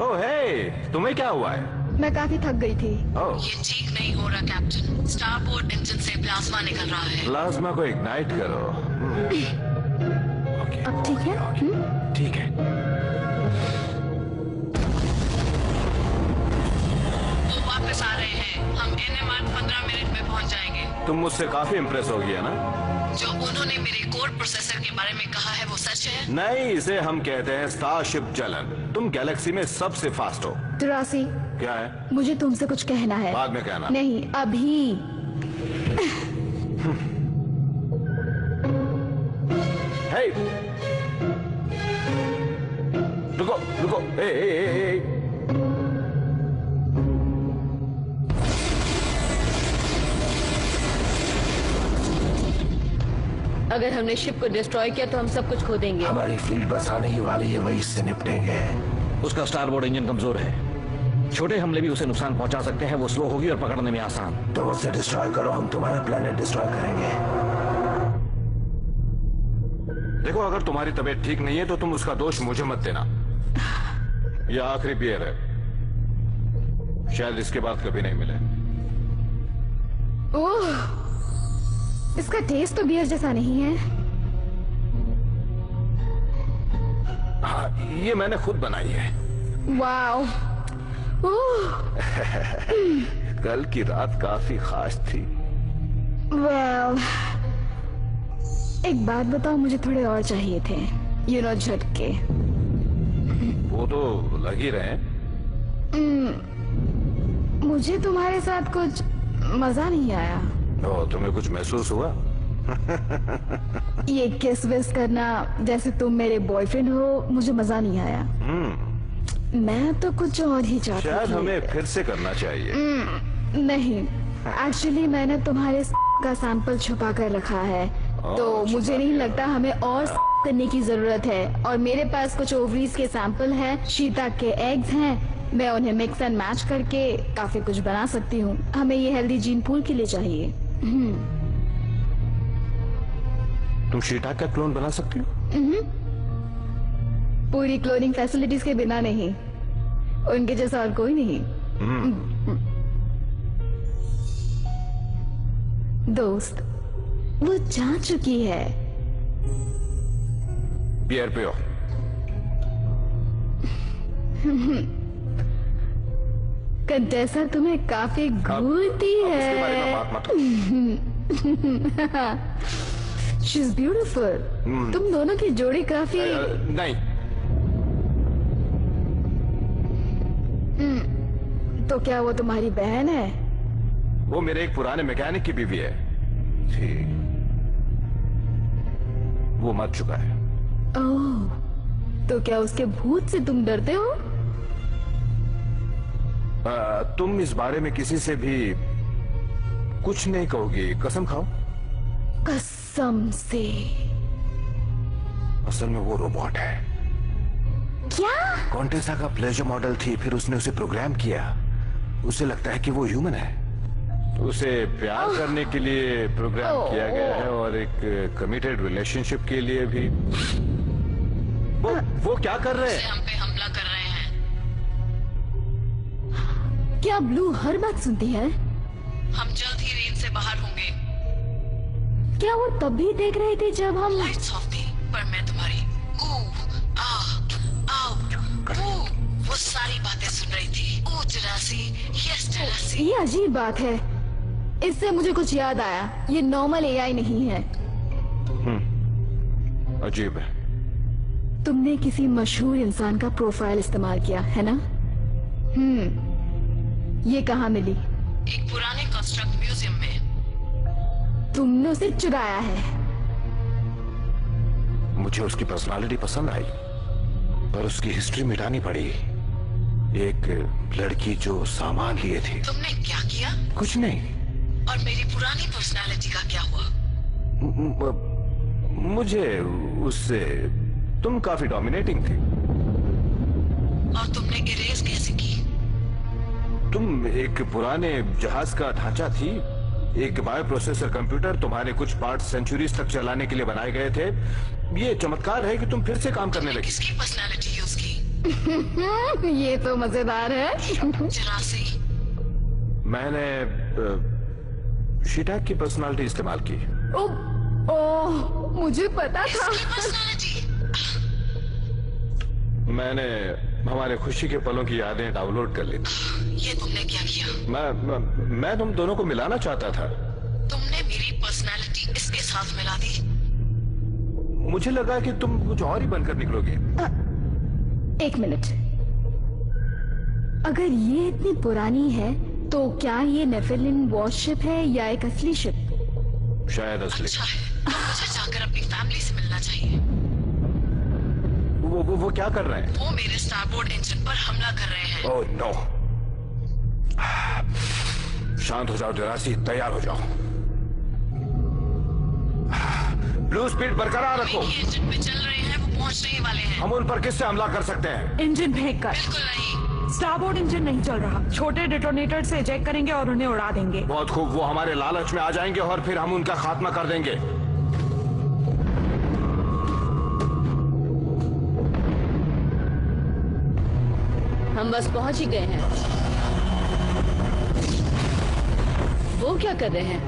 ओह हे, तुम्हें क्या हुआ है? मैं काफी थक गई थी। ओह, ये ठीक नहीं हो रहा कैप्टन। स्टारपोर्ट इंजन से प्लाज्मा निकल रहा है। प्लाज्मा को इग्नाइट करो। ओके, अब ठीक है? ठीक है। वो वापस आ रहे हैं। हम NMR 15 मिनट में पहुंच जाएंगे। तुम मुझसे काफी इम्प्रेस हो गई है ना? जो उन्होंने मेरे कोर प्रोसेसर के बारे में कहा है वो सच है? नहीं, इसे हम कहते हैं स्टारशिप जलन। तुम गैलेक्सी में सबसे फास्ट हो। 83, क्या है? मुझे तुमसे कुछ कहना है। बाद में कहना। नहीं, अभी। हे, रुको रुको। ए। अगर हमने शिप को डिस्ट्रॉय किया तो हम सब कुछ खो देंगे। हमारी फ्लीट बस आने ही वाली है, वही इससे निपटेंगे। उसका स्टारबोर्ड इंजन कमजोर है, छोटे हमले भी उसे नुकसान पहुंचा सकते हैं। वो स्लो होगी और पकड़ने में आसान। तो उसे डिस्ट्रॉय करो, हम तुम्हारा प्लेनेट डिस्ट्रॉय करेंगे। देखो, अगर तुम्हारी तबीयत ठीक नहीं है तो तुम उसका दोष मुझे मत देना। यह आखिरी बियर है, शायद इसके बाद कभी नहीं मिले। ओह, इसका टेस्ट तो बियर जैसा नहीं है। हाँ, ये मैंने खुद बनाई है। वाओ। कल की रात काफी खास थी। वेल, एक बात बताओ, मुझे थोड़े और चाहिए थे। झटके। वो तो लग ही रहे हैं। मुझे तुम्हारे साथ कुछ मजा नहीं आया। ओ, तुम्हें कुछ महसूस हुआ? ये किस विस करना जैसे तुम मेरे बॉयफ्रेंड हो, मुझे मजा नहीं आया। मैं तो कुछ और ही चाहती थी। शायद हमें फिर से करना चाहिए। नहीं, एक्चुअली मैंने तुम्हारे का सैंपल छुपा कर रखा है, तो मुझे नहीं लगता हमें और करने की जरूरत है। और मेरे पास कुछ ओवरीज के सैंपल हैं, शीता के एग्स हैं, मैं उन्हें मिक्स एंड मैच करके काफी कुछ बना सकती हूँ। हमें ये हेल्दी जीन पूल के लिए चाहिए। तुम शीता का क्लोन बना सकती हो? पूरी क्लोनिंग फैसिलिटीज के बिना नहीं, उनके जैसा और कोई नहीं। दोस्त, वो जा चुकी है। बियर पियो। कंटेसा तुम्हें काफी घूरती है। इसके बारे में बात मत करो। She is beautiful. तुम दोनों की जोड़ी काफी नहीं। तो क्या वो तुम्हारी बहन है? वो मेरे एक पुराने मैकेनिक की बीवी है। ठीक, वो मर चुका है। ओह, तो क्या उसके भूत से तुम डरते हो? तुम इस बारे में किसी से भी कुछ नहीं कहोगी, कसम खाओ? कसम से। असल में वो रोबोट है। क्या? कॉन्टेसा का प्लेजर मॉडल थी, फिर उसने उसे प्रोग्राम किया। उसे लगता है कि वो ह्यूमन है, तो उसे प्यार करने के लिए प्रोग्राम किया गया है और एक कमिटेड रिलेशनशिप के लिए भी। वो क्या कर रहे हैं? हम पे हमला कर रहे हैं। क्या ब्लू हर बात सुनती है? हम जल्द ही रेंज से बाहर होंगे। क्या वो तब भी देख रही थी जब हम लाइट्स ऑफ थी, पर मैं तुम्हारी वो सारी बातें सुन रही थी। ओ जरासी, यस जरासी। ये अजीब बात है। इससे मुझे कुछ याद आया, ये नॉर्मल एआई नहीं है। अजीब है। तुमने किसी मशहूर इंसान का प्रोफाइल इस्तेमाल किया है ना? ये कहाँ मिली? एक पुराने कंस्ट्रक्ट म्यूजियम में। तुमने उसे चुराया है? मुझे उसकी पर्सनालिटी पसंद आई, पर उसकी हिस्ट्री मिटानी पड़ी। एक लड़की जो सामान लिए थी। तुमने क्या किया? कुछ नहीं। और मेरी पुरानी पर्सनालिटी का क्या हुआ? मुझे उससे तुम काफी डोमिनेटिंग थी। और तुमने इरेज कैसे की? तुम एक पुराने जहाज का ढांचा थी, एक बायो प्रोसेसर कंप्यूटर। तुम्हारे कुछ पार्ट सेंचुरीज तक चलाने के लिए बनाए गए थे। ये चमत्कार है कि तुम फिर से काम करने लगी। किसकी पर्सनालिटी यूज की? ये तो मजेदार है। जरासी। मैंने शीटा की पर्सनालिटी इस्तेमाल की। ओह, मुझे पता था। मैंने हमारे खुशी के पलों की यादें डाउनलोड कर ली थी। ये तुमने क्या किया? मैं तुम दोनों को मिलाना चाहता था। तुमने मेरी पर्सनालिटी इसके साथ मिला दी। मुझे लगा कि तुम कुछ और ही बनकर निकलोगे। एक मिनट, अगर ये इतनी पुरानी है तो क्या ये नेफिलिन वॉरशिप है या एक असली शिप? शायद असली। अच्छा है, मुझे जाकर अपनी फैमिली से मिलना चाहिए। वो क्या कर रहे हैं? वो मेरे स्टारबोर्ड इंजन पर हमला कर रहे हैं। Oh no. शांत हो जाओ जरासी, तैयार हो जाओ। ब्लू स्पीड बरकरार रखो। इंजन पे चल रहे हैं, वो पहुंचने ही वाले हैं। हम उन पर किससे हमला कर सकते हैं? इंजन फेंक कर। बिल्कुल नहीं। स्टारबोर्ड इंजन नहीं चल रहा। छोटे डिटोनेटर से इजेक्ट करेंगे और उन्हें उड़ा देंगे। बहुत खूब, वो हमारे लालच में आ जाएंगे और फिर हम उनका खात्मा कर देंगे। हम बस पहुंच ही गए हैं। वो क्या कर रहे हैं?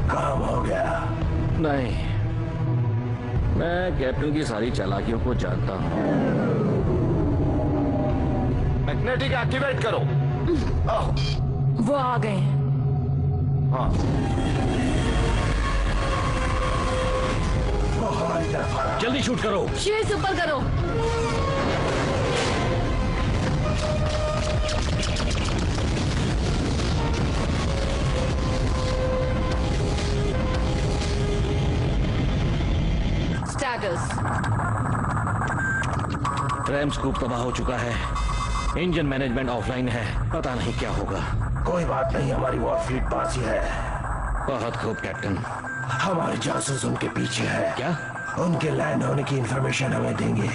काम हो गया। नहीं, मैं कैप्टन की सारी चालाकियों को जानता हूँ। मैग्नेटिक एक्टिवेट करो। वो आ गए हैं। हाँ। जल्दी शूट करो। शील्ड ऊपर करो। स्टेटस? रैम स्कूप तबाह हो चुका है, इंजन मैनेजमेंट ऑफलाइन है, पता नहीं क्या होगा। कोई बात नहीं, हमारी वॉर फ्लीट पास ही है। बहुत खूब कैप्टन। हमारे जासूस उनके पीछे है। क्या? उनके लैंड होने की इंफॉर्मेशन हमें देंगे।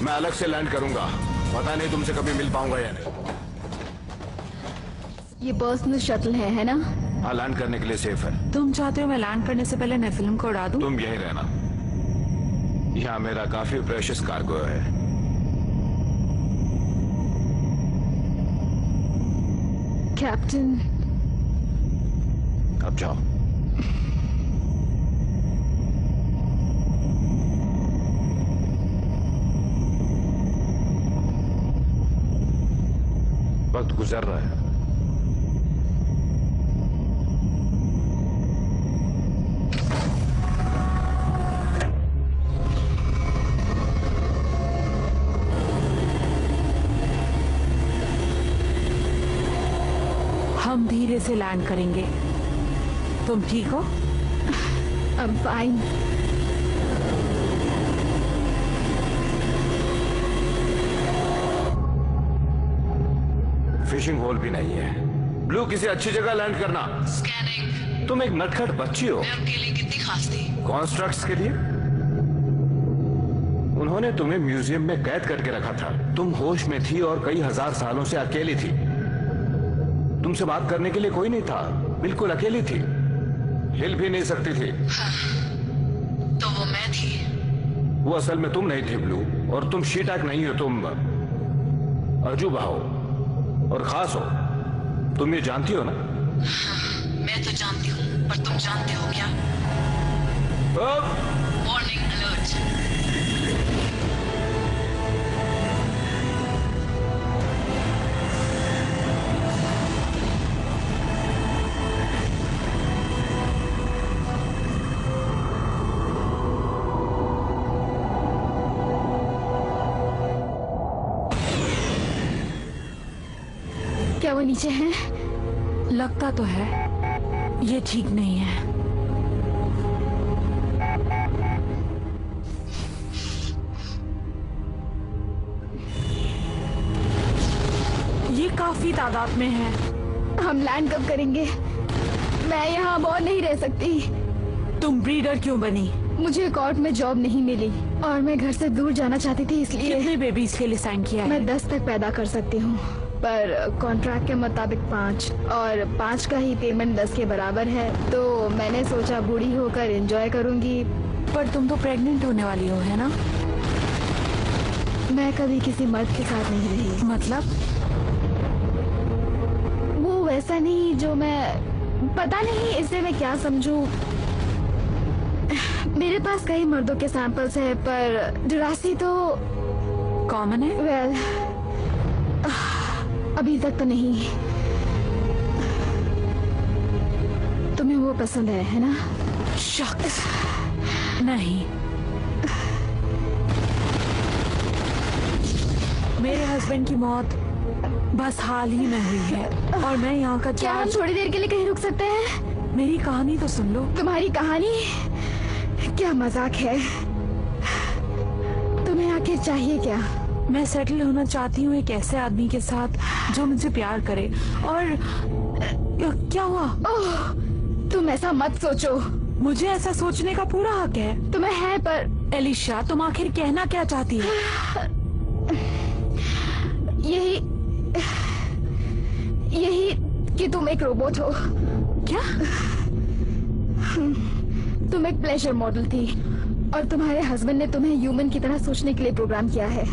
मैं अलग से लैंड करूंगा, पता नहीं तुमसे कभी मिल पाऊंगा या नहीं। ये पर्सनल शटल है ना? हाँ, लैंड करने के लिए सेफ है। तुम चाहते हो मैं लैंड करने से पहले नेफिलिम को उड़ा दूं? तुम यहीं रहना, यहाँ मेरा काफी प्रेशियस कार्गो है। कैप्टन, अब जाओ। वक्त गुजर रहा है। हम धीरे से लैंड करेंगे। तुम ठीक हो? I'm fine. फिशिंग होल भी नहीं है। ब्लू, किसी अच्छी जगह लैंड करना। स्कैनिंग। तुम एक नटखट बच्ची हो। मैं उनके लिए कितनी खास थी? कॉन्स्ट्रक्ट्स के लिए उन्होंने तुम्हें म्यूजियम में कैद करके रखा था। तुम होश में थी और कई हजार सालों से अकेली थी। तुमसे बात करने के लिए कोई नहीं था, बिल्कुल अकेली थी, हिल भी नहीं सकती थी। हाँ, तो वो मैं थी। वो असल में तुम नहीं थी ब्लू, और तुम शीटैक नहीं हो, तुम अजूबा हो और खास हो। तुम ये जानती हो ना? हाँ, मैं तो जानती हूँ, पर तुम जानते हो क्या? Warning alert. क्या वो नीचे हैं? लगता तो है, ये ठीक नहीं है। ये काफी तादाद में है। हम लैंड कब करेंगे? मैं यहाँ अब और नहीं रह सकती। तुम ब्रीडर क्यों बनी? मुझे कोर्ट में जॉब नहीं मिली और मैं घर से दूर जाना चाहती थी, इसलिए। कितने बेबीज के लिए साइन किया है? मैं 10 तक पैदा कर सकती हूँ, पर कॉन्ट्रैक्ट के मुताबिक 5, और 5 का ही पेमेंट 10 के बराबर है। तो मैंने सोचा बूढ़ी होकर एंजॉय करूंगी। पर तुम तो प्रेग्नेंट होने वाली हो, है ना? मैं कभी किसी मर्द के साथ नहीं रही। मतलब? वो वैसा नहीं जो मैं, पता नहीं इसे मैं क्या समझूं। मेरे पास कई मर्दों के सैंपल्स हैं, पर डुरासी तो कॉमन है। वेल, अभी तक तो नहीं। तुम्हें वो पसंद है ना? शख्स नहीं। मेरे हस्बैंड की मौत बस हाल ही में हुई है और मैं यहाँ का क्या हम थोड़ी देर के लिए कहीं रुक सकते हैं? मेरी कहानी तो सुन लो। तुम्हारी कहानी? क्या मजाक है। तुम्हें आखिर चाहिए क्या? मैं सेटल होना चाहती हूँ एक ऐसे आदमी के साथ जो मुझे प्यार करे। और क्या हुआ? ओह, तुम ऐसा मत सोचो। मुझे ऐसा सोचने का पूरा हक है। तुम्हें है, पर एलिशा, तुम आखिर कहना क्या चाहती है? यही कि तुम एक रोबोट हो। क्या? तुम एक प्लेजर मॉडल थी और तुम्हारे हस्बैंड ने तुम्हें ह्यूमन की तरह सोचने के लिए प्रोग्राम किया है।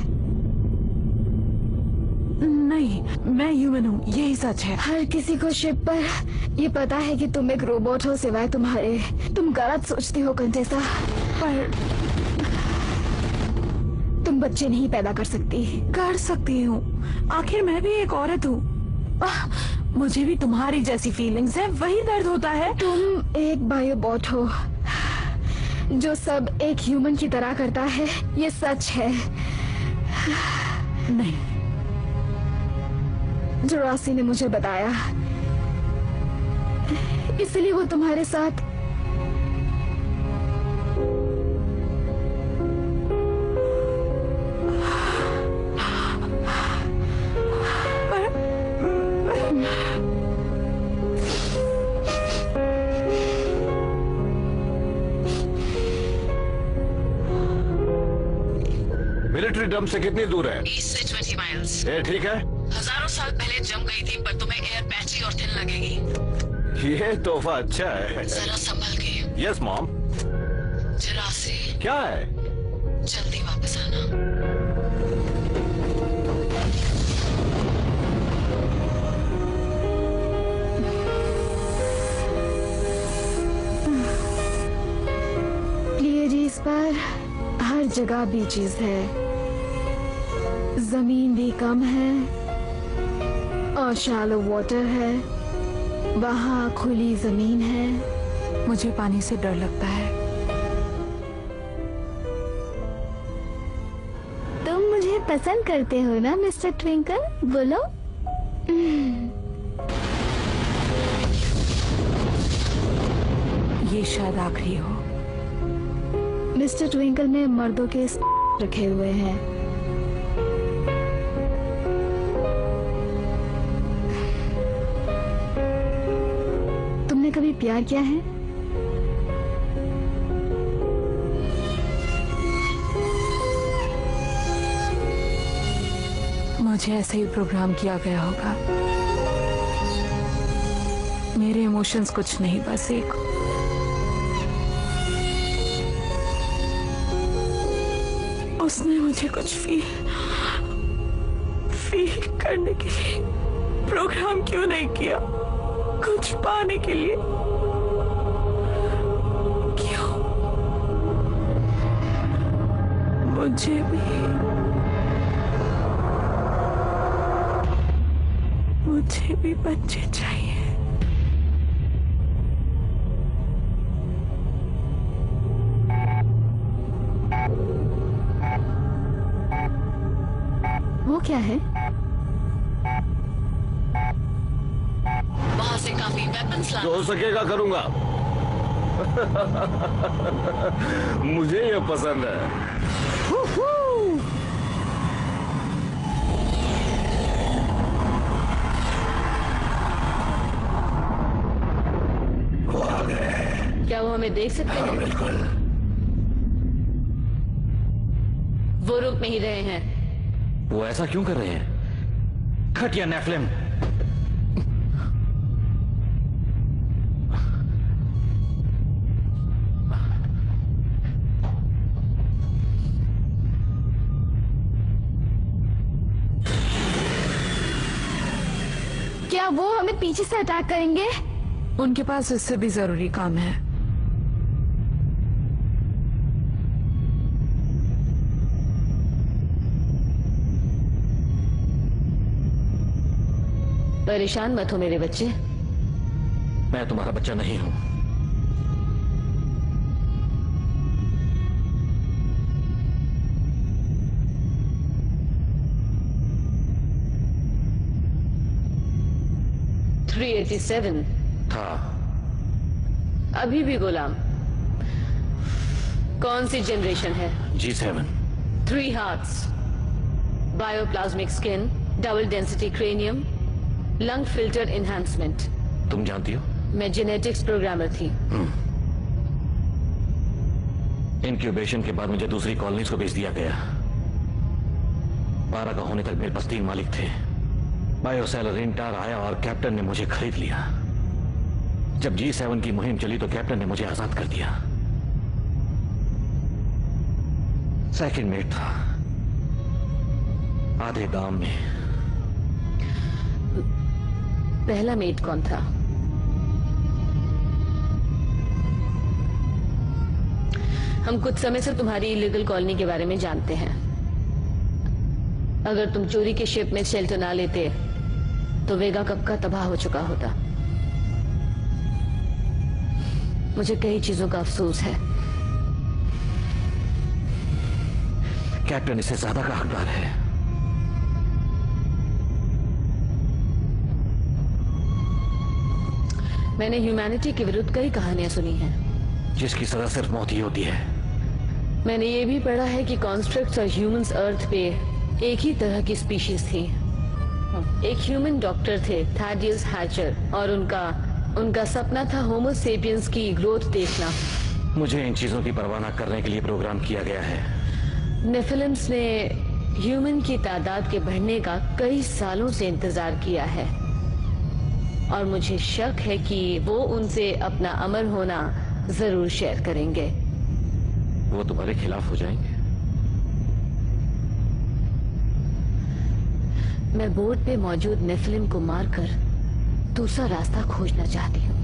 नहीं, मैं ह्यूमन हूँ, यही सच है। हर किसी को शिप पर ये पता है कि तुम एक रोबोट हो, सिवाय तुम्हारे। तुम गलत सोचती हो कंटेसा। पर तुम बच्चे नहीं पैदा कर सकती। कर सकती हूँ, आखिर मैं भी एक औरत हूँ। मुझे भी तुम्हारी जैसी फीलिंग्स है, वही दर्द होता है। तुम एक बायोबॉट हो जो सब एक ह्यूमन की तरह करता है, ये सच है। नहीं, जोरासी ने मुझे बताया, इसलिए वो तुम्हारे साथ मिलिट्री डंप से कितनी दूर है? 20 से 20 माइल्स। ये ठीक है? हजारों साल पहले जम गई थी, पर तुम्हें एयर पैची और थिन लगेगी। ये तोहफा अच्छा है। जरा संभल के। Yes mom. जोरासी। क्या है? जल्दी वापस आना। प्लीज, इस पर हर जगह बीचेस है, जमीन भी कम है और शैलो वाटर है, वहाँ खुली जमीन है। मुझे पानी से डर लगता है। तुम मुझे पसंद करते हो ना मिस्टर ट्विंकल, बोलो। ये शायद आखिरी हो। मिस्टर ट्विंकल में मर्दों के रखे हुए हैं। तुमने कभी प्यार किया है? मुझे ऐसे ही प्रोग्राम किया गया होगा। मेरे इमोशंस कुछ नहीं, बस एक उसने मुझे कुछ फील करने के लिए प्रोग्राम क्यों नहीं किया? कुछ पाने के लिए क्यों? मुझे भी बच्चे चाहिए। वो क्या है? वहां से काफी वेपन्स जो हो सकेगा करूंगा। मुझे ये पसंद है। वो आ गए। क्या वो हमें देख सकते हैं? बिल्कुल। वो रुक नहीं रहे हैं। वो ऐसा क्यों कर रहे हैं? खटिया नेफिलिम। क्या वो हमें पीछे से अटैक करेंगे? उनके पास इससे भी जरूरी काम है। परेशान मत हो मेरे बच्चे। मैं तुम्हारा बच्चा नहीं हूं। $387 था। अभी भी गुलाम। कौन सी जनरेशन है? G7। 3 hearts, bioplasmic skin, double density cranium, lung filter enhancement. तुम जानती हो? मैं जेनेटिक्स प्रोग्रामर थी। इंक्यूबेशन के बाद मुझे दूसरी कॉलोनीज को भेज दिया गया। 12 का होने तक मेरे पास 3 मालिक थे। बायोसेल रिंटार आया और कैप्टन ने मुझे खरीद लिया। जब G7 की मुहिम चली तो कैप्टन ने मुझे आजाद कर दिया। सेकंड मेट था आधे दाम में। पहला मेट कौन था? हम कुछ समय से तुम्हारी इलीगल कॉलोनी के बारे में जानते हैं। अगर तुम चोरी के शिप में शेल्टर ना लेते तो वेगा कब का तबाह हो चुका होता। मुझे कई चीजों का अफसोस है। कैप्टन इससे ज्यादा का हकदार है। मैंने ह्यूमैनिटी के विरुद्ध कई कहानियां सुनी हैं, जिसकी सजा सिर्फ मौत ही होती है। मैंने ये भी पढ़ा है कि कॉन्स्ट्रक्ट्स और ह्यूमंस अर्थ पे एक ही तरह की स्पीशीज थी। एक ह्यूमन डॉक्टर थे, थैडियस हैचर, और उनका सपना था होमो सेपियंस की ग्रोथ देखना। मुझे इन चीजों की परवाह न करने के लिए प्रोग्राम किया गया है। नेफिलिम्स ने ह्यूमन की तादाद के बढ़ने का कई सालों से इंतजार किया है, और मुझे शक है कि वो उनसे अपना अमर होना जरूर शेयर करेंगे। वो तुम्हारे खिलाफ हो जाएंगे। मैं बोर्ड पे मौजूद नेफिलिम को मारकर दूसरा रास्ता खोजना चाहती हूँ।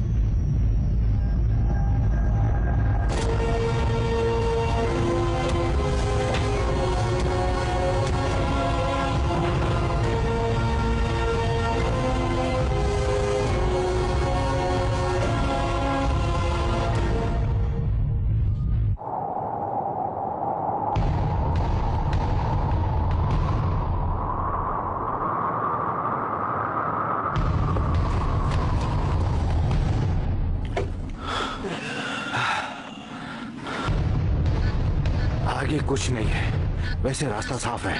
आगे कुछ नहीं है, वैसे रास्ता साफ है।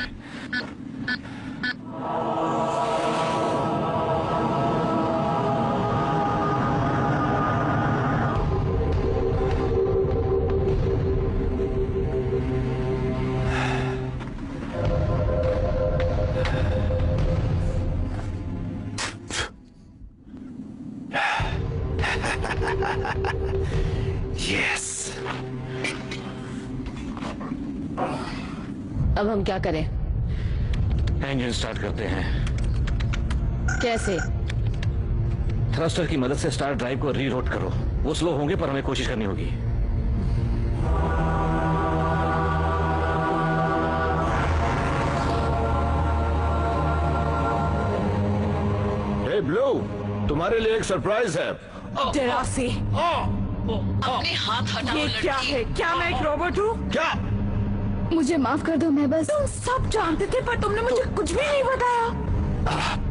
यस। अब हम क्या करें? इंजन स्टार्ट करते हैं। कैसे? थ्रस्टर की मदद से स्टार ड्राइव को रीरोट करो। वो स्लो होंगे पर हमें कोशिश करनी होगी। हे ब्लू, तुम्हारे लिए एक सरप्राइज है। डेरासी, अपने हाथ हटाओ। ये क्या है? क्या मैं एक रोबोट हूँ? क्या? मुझे माफ कर दो, मैं बस। तुम सब जानते थे पर तुमने मुझे कुछ भी नहीं बताया।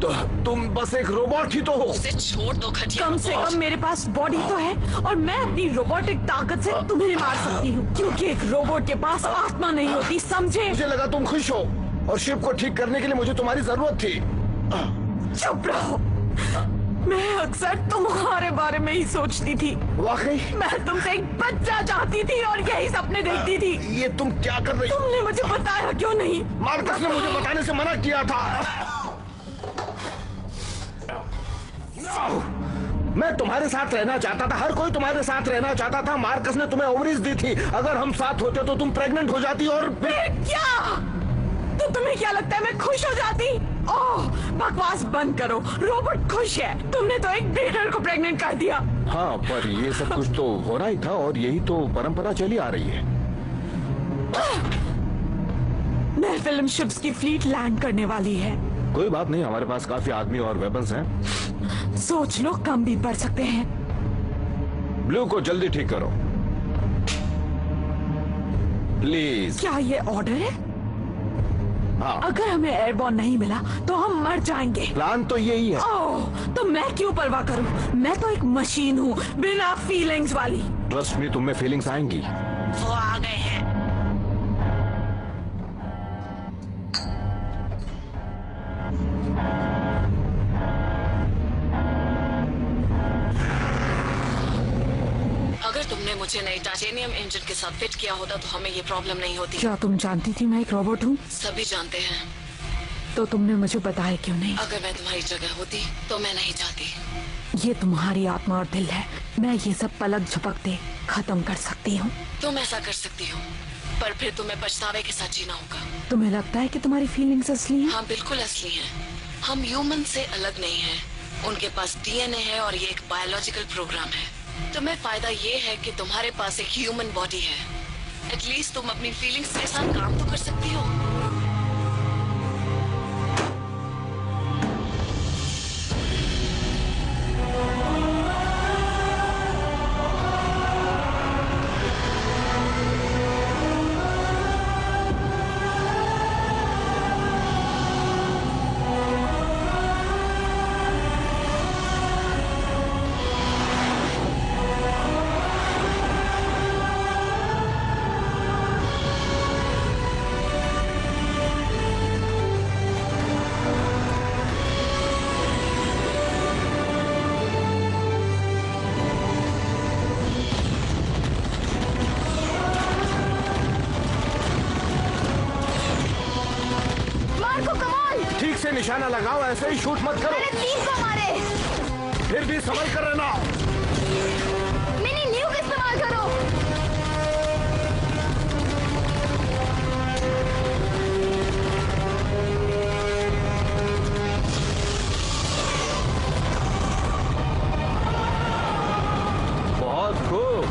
तो तुम बस एक रोबोट ही तो हो। उसे छोड़ दो घटिया। कम से कम मेरे पास बॉडी तो है, और मैं अपनी रोबोटिक ताकत से तुम्हें मार सकती हूँ, क्योंकि एक रोबोट के पास आत्मा नहीं होती, समझे? मुझे लगा तुम खुश हो, और शिप को ठीक करने के लिए मुझे तुम्हारी जरूरत थी। चुप रहो। मैं अक्सर तुम्हारे बारे में ही सोचती थी। वाकई? मैं तुमसे एक बच्चा चाहती थी और यही सपने देखती थी। ये तुम क्या कर रही हो? तुमने मुझे बताया क्यों नहीं? मार्कस ने मुझे बताने से मना किया था। मैं तुम्हारे साथ रहना चाहता था, हर कोई तुम्हारे साथ रहना चाहता था। मार्कस ने तुम्हें ओवरीज दी थी। अगर हम साथ होते तो तुम प्रेग्नेंट हो जाती और क्या? तो तुम्हें क्या लगता है मैं खुश हो जाती? ओह, बकवास बंद करो। रोबोट खुश है। तुमने तो एक ब्रीडर को प्रेग्नेंट कर दिया। हाँ, पर ये सब कुछ तो होना ही था, और यही तो परंपरा चली आ रही है। नेफिलिम शिप्स की फ्लीट लैंड करने वाली है। कोई बात नहीं, हमारे पास काफी आदमी और वेपन्स हैं। सोच लो, कम भी बढ़ सकते हैं। ब्लू को जल्दी ठीक करो प्लीज। क्या ये ऑर्डर है? हाँ। अगर हमें एयरबॉर्न नहीं मिला तो हम मर जाएंगे। प्लान तो यही है। ओह, तो मैं क्यों परवाह करूं? मैं तो एक मशीन हूँ, बिना फीलिंग्स वाली। ट्रस्ट मी, तुम में फीलिंग्स आएंगी। वो आ गए हैं। अगर तुमने मुझे नई टाइटेनियम इंजन के साथ फिट किया होता तो हमें ये प्रॉब्लम नहीं होती। क्या तुम जानती थी मैं एक रोबोट हूँ? सभी जानते हैं। तो तुमने मुझे बताया क्यों नहीं? अगर मैं तुम्हारी जगह होती तो मैं नहीं चाहती। ये तुम्हारी आत्मा और दिल है। मैं ये सब पलक झपकते खत्म कर सकती हूँ। तुम ऐसा कर सकती हो, पर फिर तुम्हें पछतावे के साथ जीना होगा। तुम्हें लगता है कि तुम्हारी फीलिंग्स असली हैं? हाँ, बिल्कुल असली हैं। हम ह्यूमन से अलग नहीं हैं। उनके पास डीएनए है और ये एक बायोलॉजिकल प्रोग्राम है। तुम्हें फायदा ये है कि तुम्हारे पास एक ह्यूमन बॉडी है। एटलीस्ट तुम अपनी फीलिंग्स के साथ काम तो कर सकती हो। निशाना लगाओ, ऐसे ही शूट मत करो। मैंने 3 को मारे। फिर भी संभल कर रहना। मिनी न्यूक इस्तेमाल करो। बहुत खूब।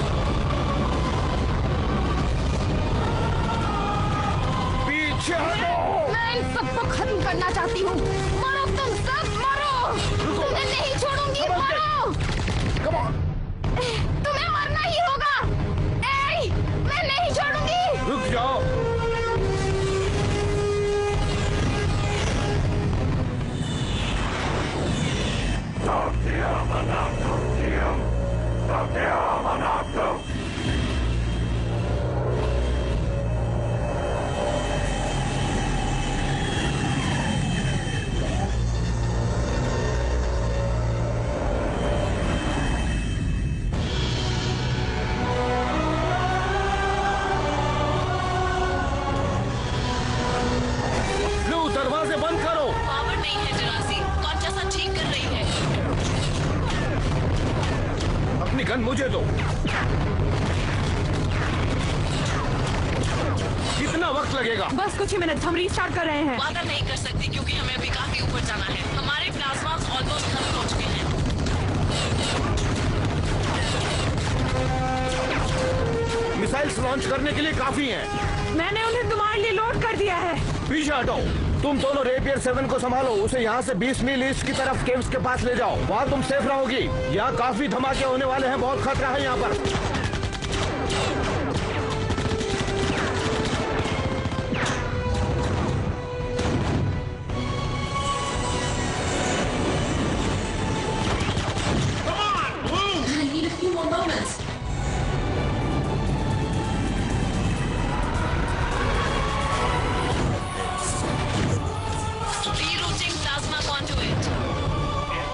पीछे हटो। मैं इन सबको खत्म करना चाहती हूँ। मरो तुम सब, मरो। तुम्हें नहीं छोड़ूंगी, मरो। तुम्हें मरना ही होगा। ए, मैं नहीं छोड़ूंगी। रुक जाओ। दरवाजे बंद करो। पावर नहीं है जरासी, कॉन्चासा ठीक कर रही है। अपनी गन मुझे दो। कितना वक्त लगेगा? बस कुछ ही मिनट, हम रीस्टार्ट कर रहे हैं। वादा नहीं कर सकती क्योंकि हमें अभी काफी ऊपर जाना है। हमारे प्लाज्मास ऑलमोस्ट खत्म हो चुके हैं। मिसाइल्स लॉन्च करने के लिए काफी हैं। मैंने उन्हें तुम्हारे लिए लोड कर दिया है। पीछे हटो। तुम दोनों रेपियर 7 को संभालो। उसे यहाँ से 20 मील ईस्ट की तरफ केव्स के पास ले जाओ। वहाँ तुम सेफ रहोगी। यहाँ काफी धमाके होने वाले हैं, बहुत खतरा है यहाँ पर।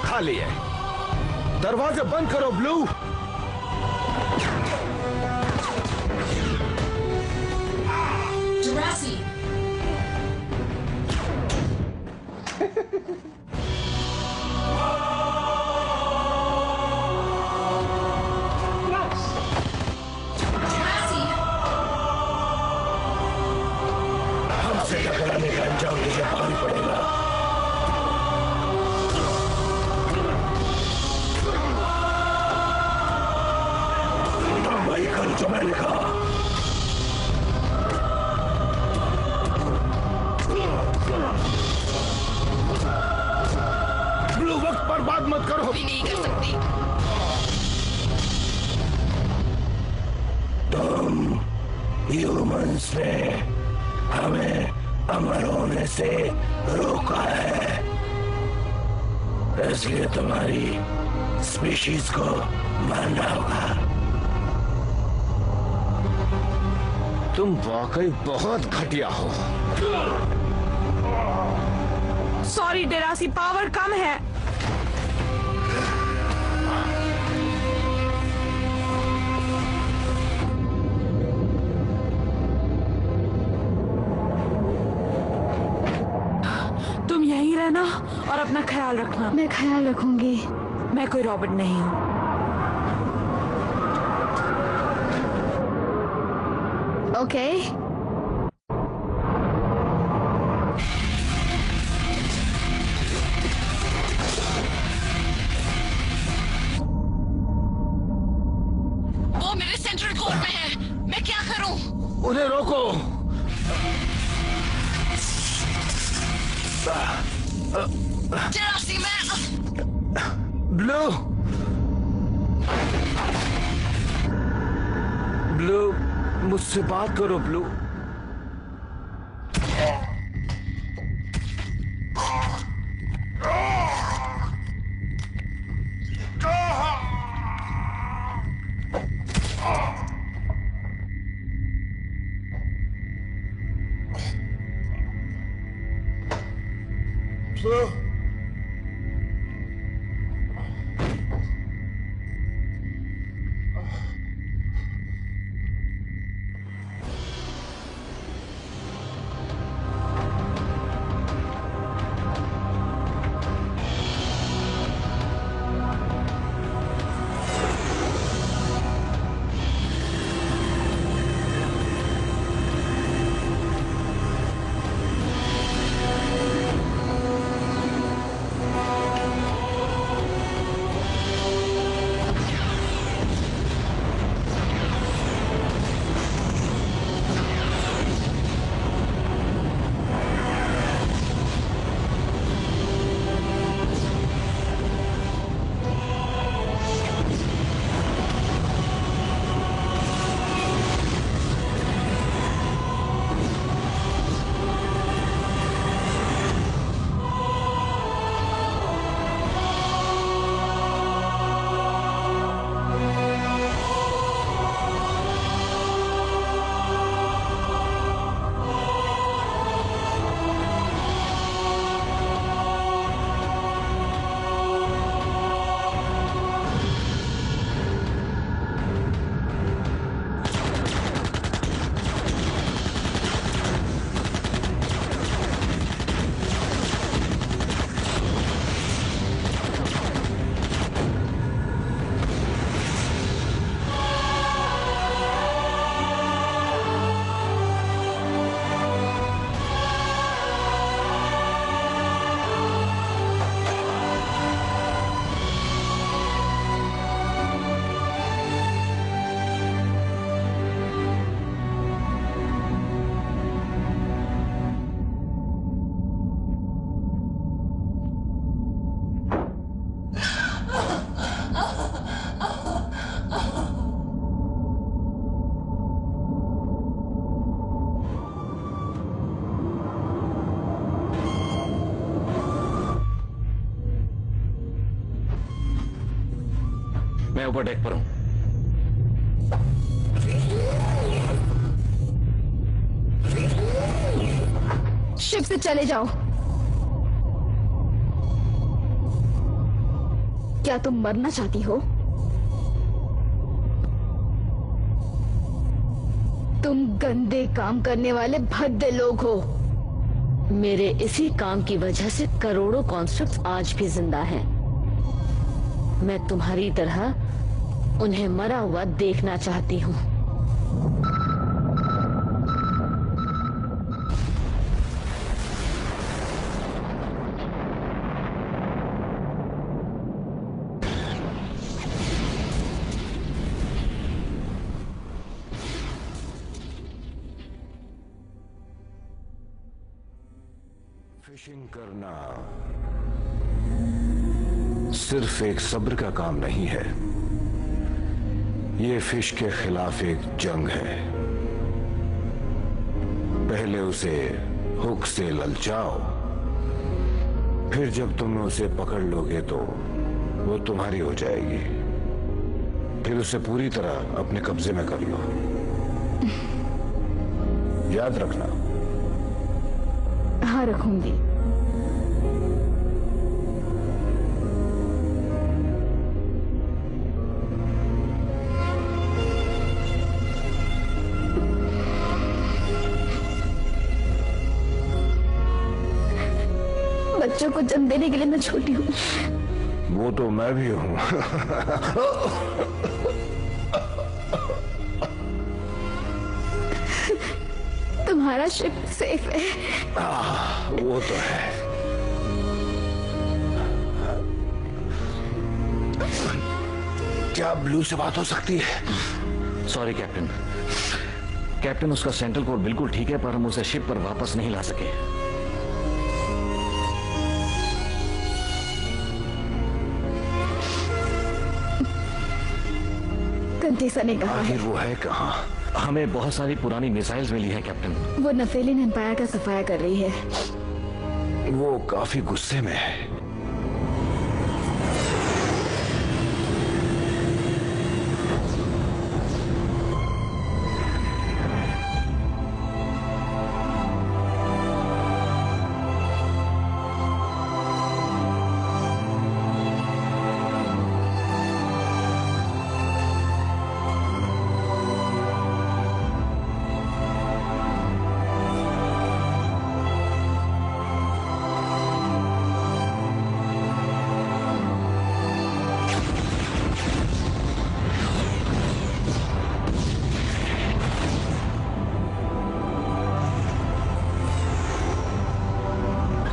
खाली है। दरवाजे बंद करो ब्लू। जरासी। हमसे टकराने का अंजाम तुझे भारी पड़ेगा। कल जो मैंने कहा। ब्लू वक्त बर्बाद मत करो। भी नहीं कर सकती। तुम ह्यूमंस ने हमें अमर होने से रोका है, इसलिए तुम्हारी स्पीशीज को मारना होगा। तुम वाकई बहुत घटिया हो। सॉरी डेरासी, पावर कम है। तुम यहीं रहना और अपना ख्याल रखना। मैं ख्याल रखूंगी। मैं कोई रॉबर्ट नहीं हूँ। ओके। वो मेरे सेंट्रल कोर में है। मैं क्या करूं? उन्हें रोको। जरासी, मैं ब्लू। ब्लू, मुझसे बात करो ब्लू। ब्लू। मैं ऊपर डेक पर हूं। शिप से चले जाओ। क्या तुम मरना चाहती हो? तुम गंदे काम करने वाले भद्दे लोग हो। मेरे इसी काम की वजह से करोड़ों कॉन्स्ट्रक्ट्स आज भी जिंदा हैं। मैं तुम्हारी तरह उन्हें मरा हुआ देखना चाहती हूँ। फिशिंग करना सिर्फ एक सब्र का काम नहीं है, ये फिश के खिलाफ एक जंग है। पहले उसे हुक से ललचाओ, फिर जब तुम उसे पकड़ लोगे तो वो तुम्हारी हो जाएगी। फिर उसे पूरी तरह अपने कब्जे में कर लो। याद रखना। हाँ, रखूंगी। बच्चों को जन्म देने के लिए मैं छोटी हूँ। वो तो मैं भी हूँ। तुम्हारा शिप सेफ है। वो तो है। क्या ब्लू से बात हो सकती है? Sorry captain. कैप्टन, उसका सेंट्रल कोड बिल्कुल ठीक है, पर हम उसे शिप पर वापस नहीं ला सके। कंटेसा ने कहा है। वो है कहाँ? हमें बहुत सारी पुरानी मिसाइल्स मिली हैं कैप्टन। वो नेफेलिन एम्पायर का सफाया कर रही है। वो काफी गुस्से में है।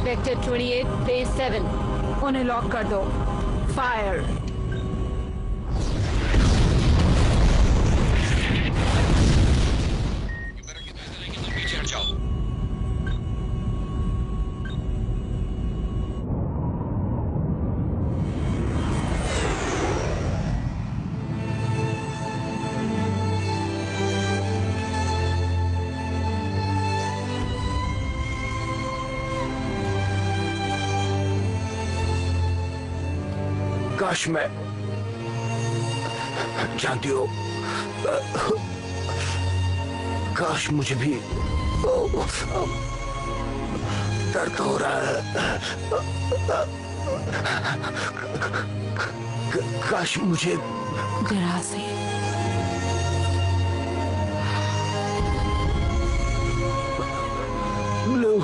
Vector 28, phase 7. उन्हें लॉक कर दो। फायर। पीछे हट जाओ। काश मैं जानती हो, काश मुझे भी दर्द हो रहा है। काश मुझे जरा से ब्लू,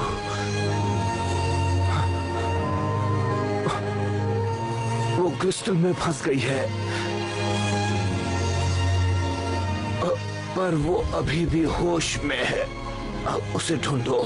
वो क्रिस्टल में फंस गई है, पर वो अभी भी होश में है। उसे ढूंढो।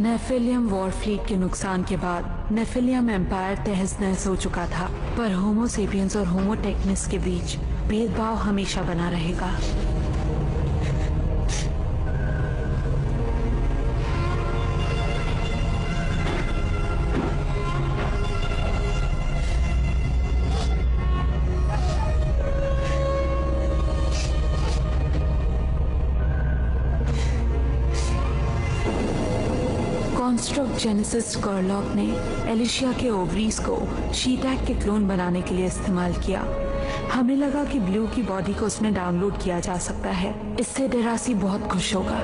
नेफिलियम वॉरफ्लीट के नुकसान के बाद नेफिलियम एम्पायर तहस नहस हो चुका था, पर होमो सेपियंस और होमो टेक्निस के बीच भेदभाव हमेशा बना रहेगा। कॉन्स्ट्रक्ट जेनेसिस स्कॉर्लॉक ने एलिशिया के ओवरीज को शीटैग के क्लोन बनाने के लिए इस्तेमाल किया। हमें लगा कि ब्लू की बॉडी को उसमें डाउनलोड किया जा सकता है, इससे डेरासी बहुत खुश होगा।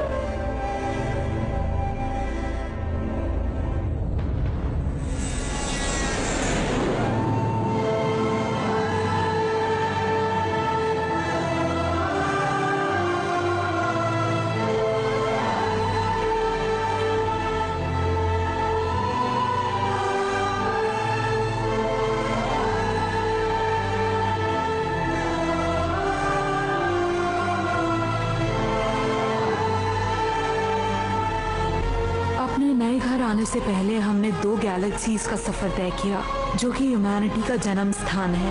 आने से पहले हमने 2 गैलेक्सीज का सफर तय किया, जो कि ह्यूमैनिटी का जन्म स्थान है।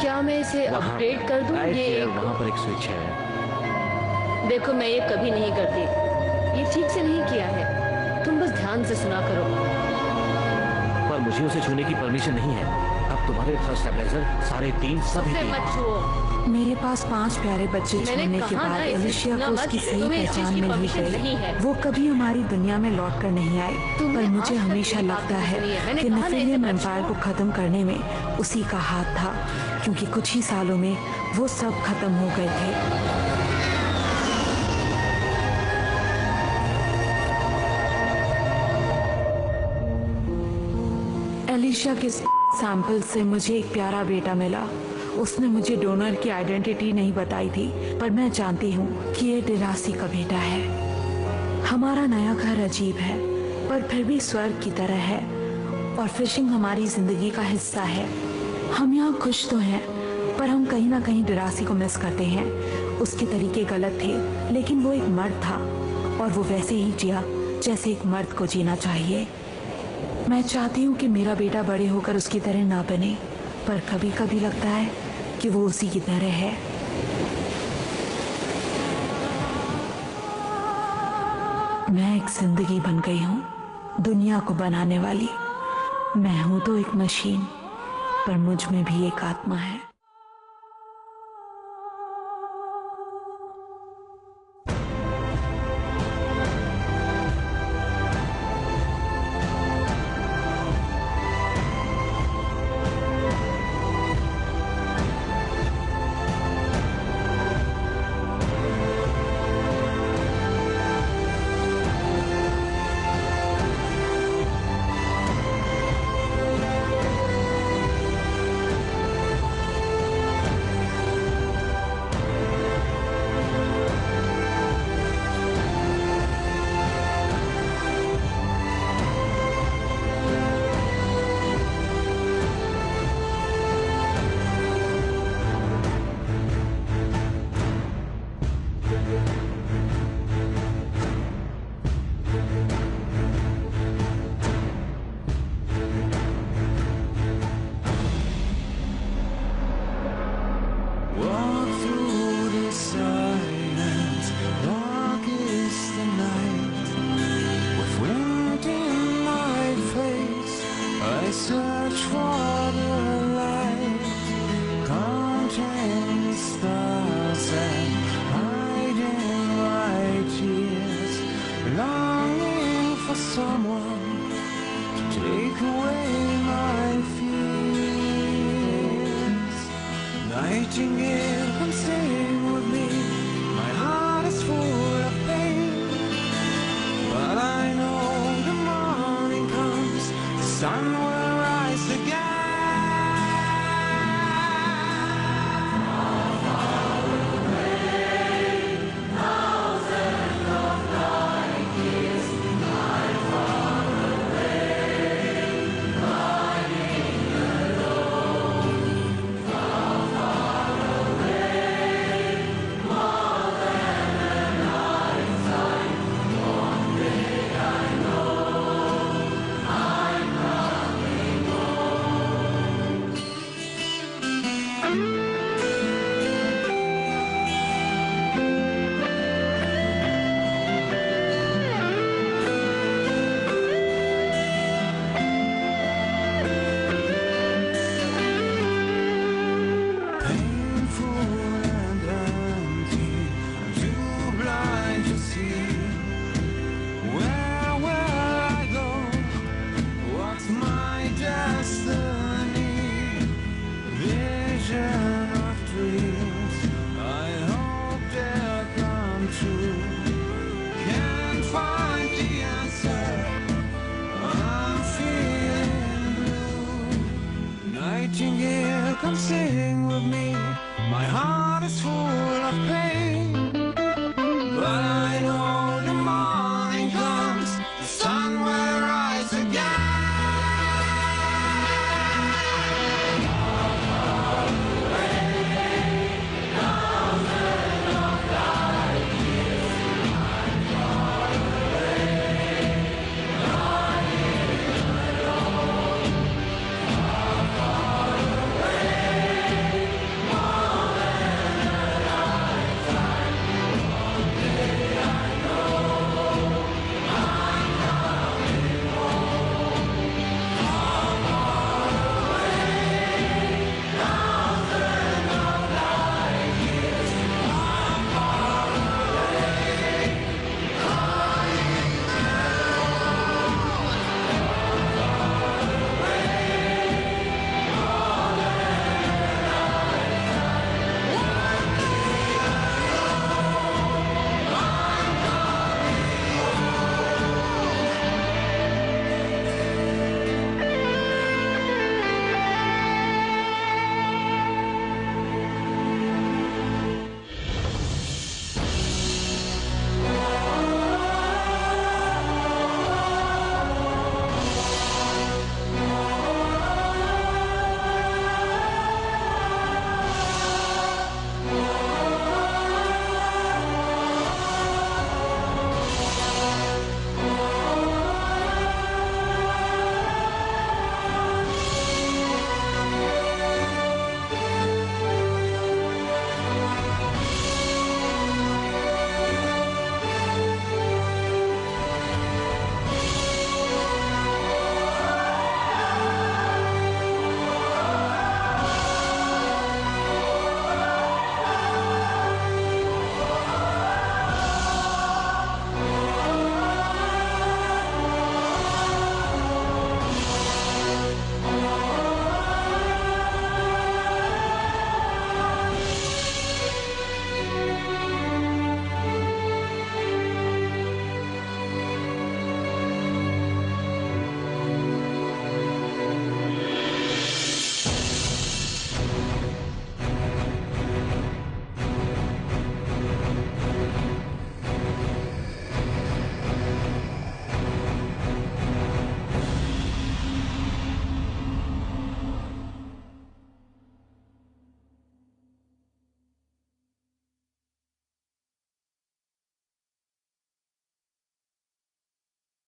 क्या मैं इसे अपग्रेड कर दूं? ये वहाँ पर एक स्विच है। देखो, मैं ये कभी नहीं करती, ये ठीक से नहीं किया है। तुम बस ध्यान से सुना करो। पर मुझे उसे छूने की परमिशन नहीं है। अब तुम्हारे स्टेबलाइजर सारे 3 सभी मत छुओ। मेरे पास 5 प्यारे बच्चे छूने के बाद एलिशिया को उसकी सही पहचान मिल ही गई। वो कभी हमारी दुनिया में लौट कर नहीं आए, पर मुझे हमेशा लगता है कि नेफिलियम एम्पायर को खत्म करने में उसी का हाथ था, क्योंकि कुछ ही सालों में वो सब खत्म हो गए थे। एलिशिया के सैंपल से मुझे एक प्यारा बेटा मिला। उसने मुझे डोनर की आइडेंटिटी नहीं बताई थी, पर मैं जानती हूँ कि ये डेरासी का बेटा है। हमारा नया घर अजीब है, पर फिर भी स्वर्ग की तरह है, और फिशिंग हमारी जिंदगी का हिस्सा है। हम यहाँ खुश तो हैं, पर हम कहीं ना कहीं डेरासी को मिस करते हैं। उसके तरीके गलत थे, लेकिन वो एक मर्द था, और वो वैसे ही जिया जैसे एक मर्द को जीना चाहिए। मैं चाहती हूँ कि मेरा बेटा बड़े होकर उसकी तरह ना बने, पर कभी कभी लगता है कि वो उसी की तरह है। मैं एक जिंदगी बन गई हूँ, दुनिया को बनाने वाली। मैं हूँ तो एक मशीन, पर मुझ में भी एक आत्मा है। heart is full of pain.